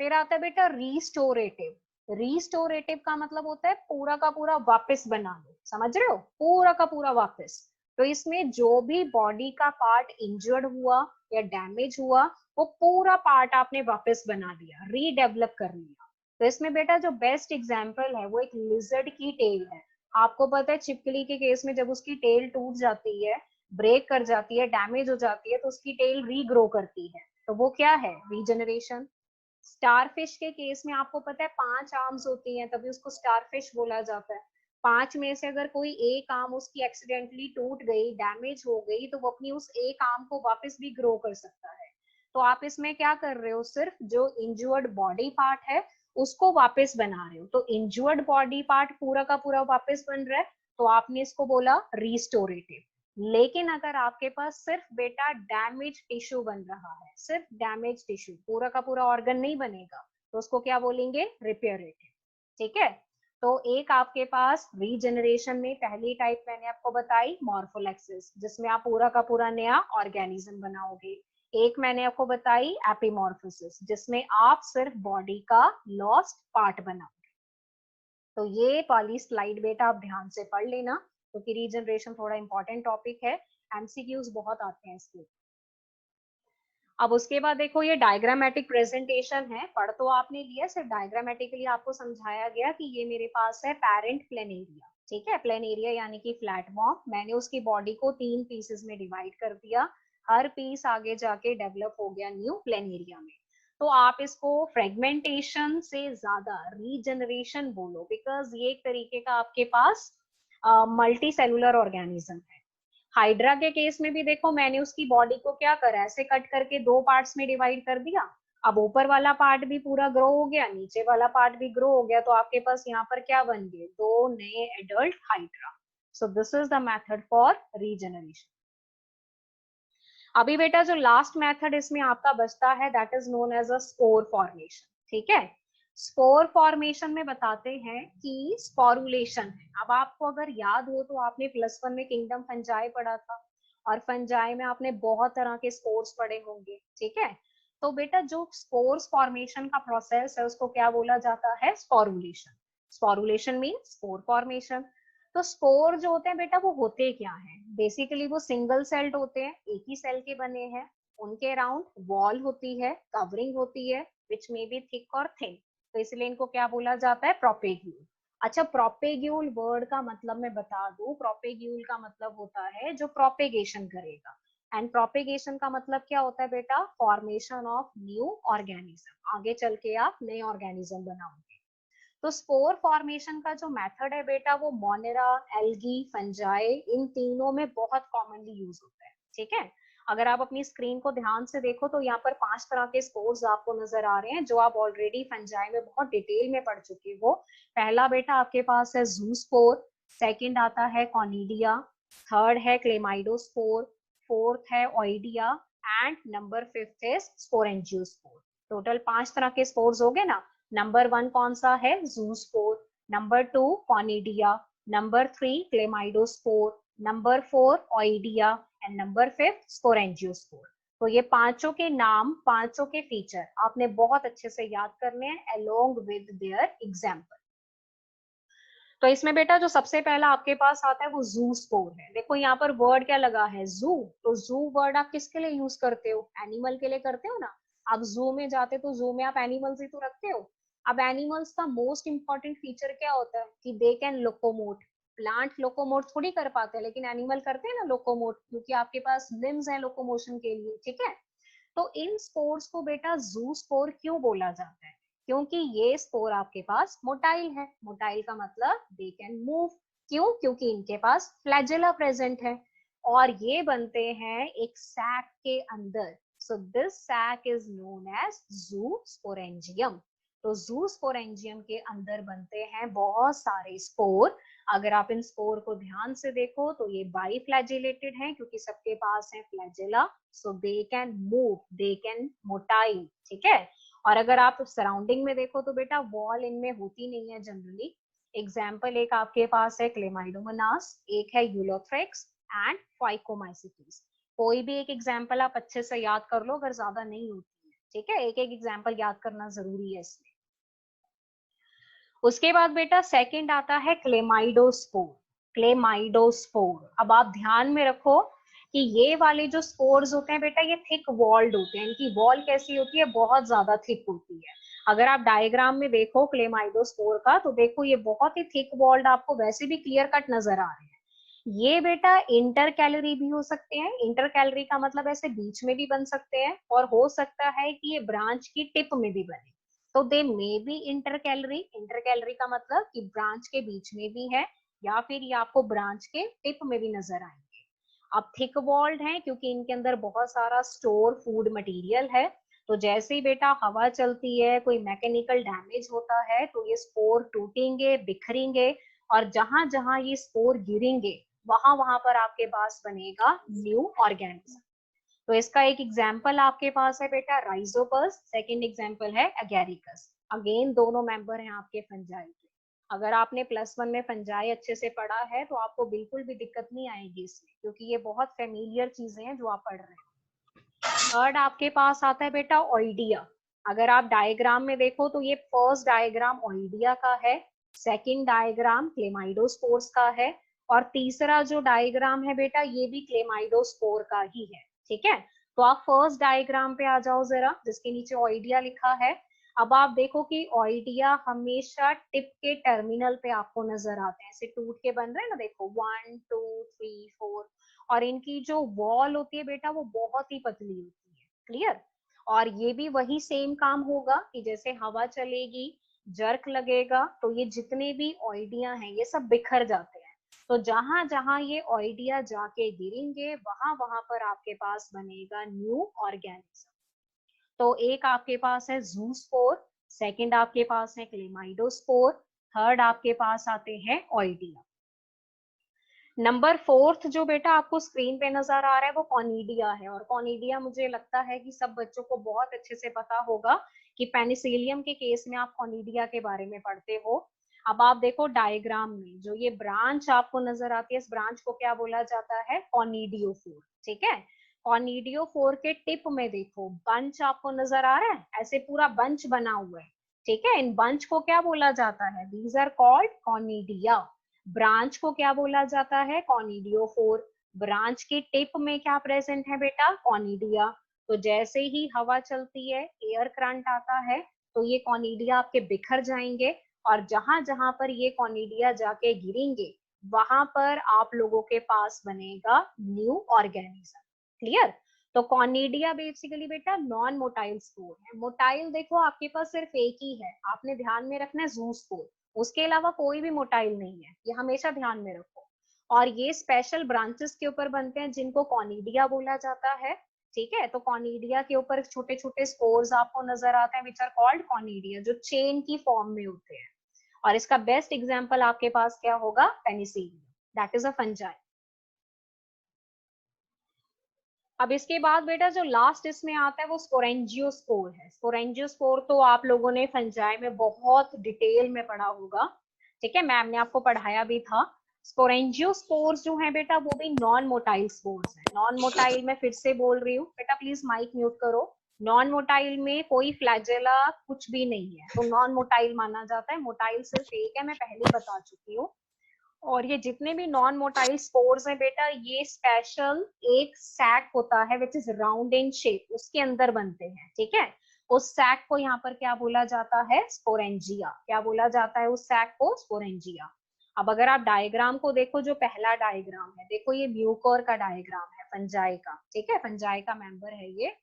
फिर आता है बेटा रीस्टोरेटिव। रीस्टोरेटिव का मतलब होता है पूरा का पूरा वापस बना लो, समझ रहे हो, पूरा का पूरा वापस। तो इसमें जो भी बॉडी का पार्ट इंजर्ड हुआ या डैमेज हुआ, वो पूरा पार्ट आपने वापस बना लिया, रीडेवलप कर लिया। तो इसमें बेटा जो बेस्ट एग्जाम्पल है वो एक लिजर्ड की टेल है। आपको पता है छिपकली के केस में जब उसकी टेल टूट जाती है, ब्रेक कर जाती है, डैमेज हो जाती है, तो उसकी टेल रीग्रो करती है, तो वो क्या है? रीजनरेशन। स्टारफिश के केस में आपको पता है 5 आर्म्स होती हैं, तभी उसको स्टारफिश बोला जाता है। 5 में से अगर कोई एक आर्म उसकी एक्सीडेंटली टूट गई, डैमेज हो गई, तो वो अपनी उस एक आर्म को वापस भी ग्रो कर सकता है। तो आप इसमें क्या कर रहे हो? सिर्फ जो इंजर्ड बॉडी पार्ट है उसको वापस बना रहे हो। तो इंजर्ड बॉडी पार्ट पूरा का पूरा वापस बन रहा है, तो आपने इसको बोला रिस्टोरेटिव। लेकिन अगर आपके पास सिर्फ बेटा डैमेज टिश्यू बन रहा है, सिर्फ डैमेज टिश्यू, पूरा का पूरा ऑर्गन नहीं बनेगा, तो उसको क्या बोलेंगे? रिपेयरेटिव। ठीक है। तो एक आपके पास रीजनरेशन में पहली टाइप मैंने आपको बताई मॉर्फोलेक्सिस, जिसमें आप पूरा का पूरा नया ऑर्गेनिज्म बनाओगे। एक मैंने आपको बताई एपिमॉर्फोसिस, जिसमें आप सिर्फ बॉडी का लॉस्ट पार्ट बनाओगे। तो ये वाली स्लाइड बेटा आप ध्यान से पढ़ लेना, क्योंकि रीजनरेशन थोड़ा इंपॉर्टेंट टॉपिक है, एमसीक्यूज बहुत आते हैं इसके। अब उसके बाद देखो ये डायग्रामेटिक प्रेजेंटेशन है, पढ़ तो आपने लिया, सिर्फ डायग्रामेटिकली आपको समझाया गया कि ये मेरे पास है पेरेंट प्लेनेरिया। ठीक है, प्लेनेरिया यानी कि फ्लैटवॉर्म। मैंने उसकी बॉडी को 3 पीसेस में डिवाइड कर दिया, हर पीस आगे जाके डेवलप हो गया न्यू प्लेनेरिया में। तो आप इसको फ्रेगमेंटेशन से ज्यादा रीजनरेशन बोलो, बिकॉज ये एक तरीके का आपके पास मल्टी सेलुलर ऑर्गेनिज्म है। हाइड्रा के केस में भी देखो मैंने उसकी बॉडी को क्या करा, ऐसे कट करके 2 पार्ट्स में डिवाइड कर दिया। अब ऊपर वाला पार्ट भी पूरा ग्रो हो गया, नीचे वाला पार्ट भी ग्रो हो गया, तो आपके पास यहाँ पर क्या बन गए? 2 नए adult hydra. So this is the method for regeneration. अभी बेटा जो लास्ट मेथड इसमें आपका बचता है, that is known as a spore formation. ठीक है, स्पोर फॉर्मेशन में बताते हैं कि स्पोरुलेशन है। अब आपको अगर याद हो तो आपने +1 में किंगडम फंजाई पढ़ा था, और फंजाई में आपने बहुत तरह के स्पोर्स पढ़े होंगे। ठीक है, तो बेटा जो स्पोर्स फॉर्मेशन का प्रोसेस है उसको क्या बोला जाता है? Sporulation. Sporulation mean spore formation. तो स्पोर जो होते हैं बेटा वो होते क्या हैं? बेसिकली वो सिंगल सेल्ड होते हैं, एक ही सेल के बने हैं। उनके अराउंड वॉल होती है, कवरिंग होती है, विच मे बी थिक और थिन, तो इसलिए इनको क्या बोला जाता है? प्रोपेग्यूल। अच्छा, प्रोपेग्यूल वर्ड का मतलब मैं बता दूं, प्रोपेग्यूल का मतलब होता है जो प्रोपेगेशन करेगा। एंड प्रोपेगेशन का मतलब क्या होता है बेटा? फॉर्मेशन ऑफ न्यू ऑर्गेनिज्म, आगे चल के आप नए ऑर्गेनिज्म बनाओगे। तो स्पोर फॉर्मेशन का जो मेथड है बेटा वो मोनेरा, एल्गी, फंजाई, इन तीनों में बहुत कॉमनली यूज होता है। ठीक है, अगर आप अपनी स्क्रीन को ध्यान से देखो तो यहाँ पर 5 तरह के स्पोर्स आपको नजर आ रहे हैं, जो आप ऑलरेडी फंजाई में बहुत डिटेल में पढ़ चुके हो। पहला बेटा आपके पास है जूस्पोर, सेकंड आता है कॉनिडिया, थर्ड है क्लेमाइडोस्पोर, फोर्थ है oidia, and number 5th is sporangiospore. Total 5 तरह के स्पोर्स हो गए ना। नंबर 1 कौन सा है? Zoospore, number 2 conidia, number 3 chlamydospore, number 4 oidia, and number 5 sporangiospore. तो ये पांचों के नाम, पांचों के फीचर आपने बहुत अच्छे से याद करने हैं अलोंग विद देयर एग्जाम्पल। तो इसमें बेटा जो सबसे पहला आपके पास आता है वो जू स्पोर है। देखो यहाँ पर वर्ड क्या लगा है? जू। तो जू वर्ड आप किसके लिए यूज करते हो? एनिमल के लिए करते हो ना। आप जू में जाते तो जू में आप एनिमल्स ही तो रखते हो। अब एनिमल्स का मोस्ट इंपॉर्टेंट फीचर क्या होता है? कि they can locomote. Plant locomote थोड़ी कर पाते हैं, लेकिन एनिमल करते हैं ना लोकोमोट, क्योंकि आपके पास लिम्स हैं लोकोमोशन के लिए। ठीक है, तो इन स्पोर्स को बेटा जू स्पोर क्यों बोला जाता है? क्योंकि ये स्पोर आपके पास मोटाइल है। मोटाइल का मतलब दे कैन मूव। क्यों? क्योंकि इनके पास फ्लैजेला प्रेजेंट है, और ये बनते हैं एक सैक के अंदर। So this sac is known as zoosporangium. तो ज़ूस्पोरेंजियम के अंदर बनते हैं बहुत सारे स्पोर। अगर आप इन स्पोर को ध्यान से देखो तो ये बाईफ्लैजिलेटेड हैं क्योंकि सबके पास है flagella, so they can move, they can motile, ठीक है। और अगर आप सराउंडिंग में देखो तो बेटा वॉल इनमें होती नहीं है जनरली। एग्जाम्पल एक आपके पास है क्लेमाइडोमोनास, एक है यूलोथ्रेक्स एंड फाइकोमाइसिटीज। कोई भी एक एग्जाम्पल आप अच्छे से याद कर लो अगर ज्यादा नहीं होती है, ठीक है, एक एक एग्जाम्पल याद करना जरूरी है इसमें। उसके बाद बेटा सेकंड आता है क्लेमाइडोस्पोर। क्लेमाइडोस्पोर, अब आप ध्यान में रखो कि ये वाले जो स्पोर्स होते हैं बेटा ये थिक वॉल्ड होते हैं। इनकी वॉल कैसी होती है, बहुत ज्यादा थिक होती है। अगर आप डायग्राम में देखो क्लेमाइडोस्पोर का तो देखो ये बहुत ही थिक वॉल्ड आपको वैसे भी क्लियर कट नजर आ रहे हैं। ये बेटा इंटर कैलोरी भी हो सकते हैं। इंटर कैलोरी का मतलब ऐसे बीच में भी बन सकते हैं और हो सकता है कि ये ब्रांच की टिप में भी बने। तो they may be intercalary. Intercalary का मतलब कि ब्रांच के बीच में भी है या फिर ये आपको ब्रांच के टिप में भी नजर आएंगे। अब थिक वॉल्ड हैं क्योंकि इनके अंदर बहुत सारा स्टोर फूड मटेरियल है। तो जैसे ही बेटा हवा चलती है, कोई मैकेनिकल डैमेज होता है तो ये स्पोर टूटेंगे, बिखरेंगे और जहां जहां ये स्पोर गिरेंगे वहां वहां पर आपके पास बनेगा न्यू ऑर्गेनिज्म। तो इसका एक एग्जाम्पल आपके पास है बेटा राइजोपस, सेकंड एग्जाम्पल है एगेरिकस। अगेन दोनों मेंबर हैं आपके फंजाई के। अगर आपने +1 में फंजाई अच्छे से पढ़ा है तो आपको बिल्कुल भी दिक्कत नहीं आएगी इसमें, क्योंकि ये बहुत फेमिलियर चीजें हैं जो आप पढ़ रहे हैं। थर्ड आपके पास आता है बेटा ओइडिया। अगर आप डायग्राम में देखो तो ये फर्स्ट डायग्राम ओइडिया का है, सेकंड डायग्राम क्लेमाइडोस्पोर्स का है और तीसरा जो डायग्राम है बेटा ये भी क्लेमाइडोस्पोर का ही है, ठीक है। तो आप फर्स्ट डायग्राम पे आ जाओ जरा, जिसके नीचे ओइडिया लिखा है। अब आप देखो कि ओइडिया हमेशा टिप के टर्मिनल पे आपको नजर आते हैं, ऐसे टूट के बन रहे हैं ना, देखो 1 2 3 4। और इनकी जो वॉल होती है बेटा वो बहुत ही पतली होती है, क्लियर। और ये भी वही सेम काम होगा कि जैसे हवा चलेगी, जर्क लगेगा तो ये जितने भी ऑइडिया हैं ये सब बिखर जाते हैं। तो जहां जहां ये ऑइडिया जाके गिरेंगे वहां वहां पर आपके पास बनेगा न्यू ऑर्गेनिज्म। तो एक आपके पास है जूस्पोर, सेकंड आपके पास है क्लेमाइडोस्पोर, थर्ड आपके पास आते हैं ऑइडिया। नंबर फोर्थ जो बेटा आपको स्क्रीन पे नजर आ रहा है वो कॉनिडिया है। और कॉनिडिया मुझे लगता है कि सब बच्चों को बहुत अच्छे से पता होगा कि पेनिसिलियम के केस में आप कॉनिडिया के बारे में पढ़ते हो। अब आप देखो डायग्राम में जो ये ब्रांच आपको नजर आती है, इस ब्रांच को क्या बोला जाता है, कॉनिडियोफोर, ठीक है। कॉनिडियोफोर के टिप में देखो बंच आपको नजर आ रहा है, ऐसे पूरा बंच बना हुआ है, ठीक है। इन बंच को क्या बोला जाता है, these are called conidia. Branch को क्या बोला जाता है, कॉनिडियोफोर। ब्रांच की टिप में क्या प्रेजेंट है बेटा, कॉनिडिया। तो जैसे ही हवा चलती है, एयर करंट आता है, तो ये कॉनिडिया आपके बिखर जाएंगे और जहां जहां पर ये कॉनिडिया जाके गिरेंगे वहां पर आप लोगों के पास बनेगा न्यू ऑर्गेनिज्म, क्लियर। तो कॉनिडिया बेसिकली बेटा नॉन मोटाइल स्पोर है। मोटाइल देखो आपके पास सिर्फ एक ही है, आपने ध्यान में रखना है जूस्पोर, उसके अलावा कोई भी मोटाइल नहीं है, ये हमेशा ध्यान में रखो। और ये स्पेशल ब्रांचेस के ऊपर बनते हैं जिनको कॉनिडिया बोला जाता है, ठीक है। तो कॉनिडिया के ऊपर छोटे छोटे स्पोर्स आपको नजर आते हैं विच आर कॉल्ड कॉनिडिया, जो चेन की फॉर्म में होते हैं। और इसका बेस्ट एग्जांपल आपके पास क्या होगा, Penicillium, that is a fungi. अब इसके बाद बेटा जो लास्ट इसमें आता है वो स्पोरेंजियोस्पोर है। स्पोरेंजियोस्पोर तो आप लोगों ने फंजाई में बहुत डिटेल में पढ़ा होगा, ठीक है, मैम ने आपको पढ़ाया भी था। स्पोरेंजियोस्पोर्स जो है बेटा वो भी नॉन मोटाइल स्पोर्स है। नॉन मोटाइल में फिर से बोल रही हूँ बेटा, प्लीज माइक म्यूट करो। नॉन मोटाइल में कोई फ्लैजेला कुछ भी नहीं है, तो नॉन मोटाइल माना जाता है। मोटाइल सिर्फ एक है, मैं पहले ही बता चुकी हूँ। और ये जितने भी नॉन मोटाइल स्पोर्स हैं बेटा ये स्पेशल एक सैक होता है which is round in shape, उसके अंदर बनते हैं, ठीक है। उस सैक को यहाँ पर क्या बोला जाता है, स्पोरेंजिया। क्या बोला जाता है उस सैक को, स्पोरेंजिया। अब अगर आप डायग्राम को देखो, जो पहला डायग्राम है देखो ये म्यूकोर का डायग्राम है फंजाई का, ठीक है, फंजाई का मेंबर है ये।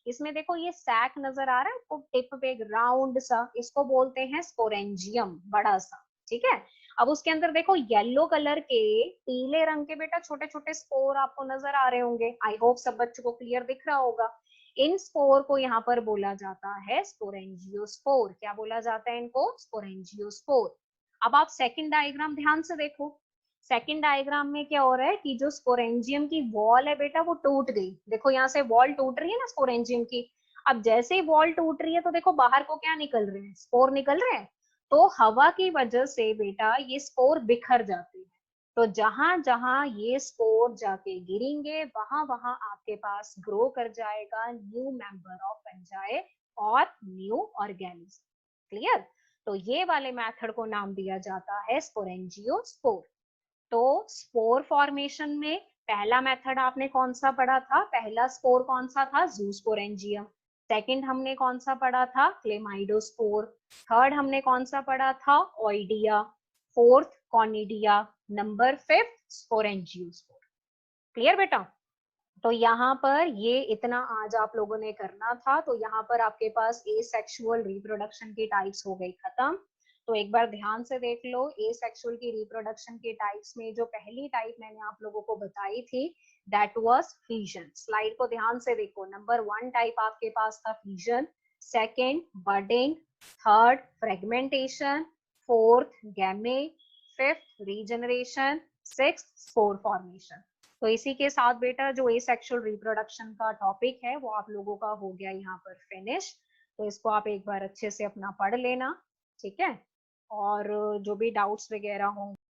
इसमें देखो ये सैक नजर आ रहा है आपको, टिप पे एक राउंड सा, इसको बोलते हैं स्पोरेंजियम, बड़ा सा, ठीक है। अब उसके अंदर देखो येलो कलर के, पीले रंग के बेटा छोटे छोटे स्पोर आपको नजर आ रहे होंगे। आई होप सब बच्चों को क्लियर दिख रहा होगा। इन स्पोर को यहाँ पर बोला जाता है स्पोरेंजियोस्पोर। क्या बोला जाता है इनको? स्पोरेंजियोस्पोर। अब आप सेकंड डायग्राम ध्यान से देखो। सेकंड डायग्राम में क्या हो रहा है कि जो स्पोरेंजियम की वॉल है बेटा वो टूट गई। देखो यहाँ से वॉल टूट रही है ना स्पोरेंजियम की। अब जैसे ही वॉल टूट रही है तो देखो बाहर को क्या निकल रहे हैं? स्पोर निकल रहे हैं। तो हवा की वजह से बेटा ये स्पोर बिखर जाते हैं। तो जहां जहां ये स्पोर जाके गिरेंगे वहां वहां आपके पास ग्रो कर जाएगा न्यू मेंबर ऑफ फंजाई और न्यू ऑर्गेनिज्म। क्लियर? तो ये वाले मेथड को नाम दिया जाता है स्पोरेंजियोस्पोर। तो स्पोर फॉर्मेशन में पहला मेथड आपने कौन सा पढ़ा था? पहला स्पोर कौन सा था? जूस्पोरेंजियम। सेकंड हमने कौन सा पढ़ा था? क्लेमाइडोस्पोर। थर्ड हमने कौन सा पढ़ा था? Oidia. Fourth conidia. Number fifth sporangiospore. Clear बेटा? तो यहाँ पर ये इतना आज आप लोगों ने करना था। तो यहाँ पर आपके पास एसेक्सुअल रिप्रोडक्शन की टाइप्स हो गई खत्म। तो एक बार ध्यान से देख लो, एसेक्सुअल की रिप्रोडक्शन के टाइप्स में जो पहली टाइप मैंने आप लोगों को बताई थी दैट वाज फिजन। स्लाइड को ध्यान से देखो। नंबर 1 टाइप आपके पास था fission, second budding, third fragmentation, fourth गैमे, fifth regeneration, sixth spore formation. तो इसी के साथ बेटा जो एसेक्सुअल रिप्रोडक्शन का टॉपिक है वो आप लोगों का हो गया यहाँ पर फिनिश। तो इसको आप एक बार अच्छे से अपना पढ़ लेना, ठीक है? और जो भी डाउट्स वगैरह होंगे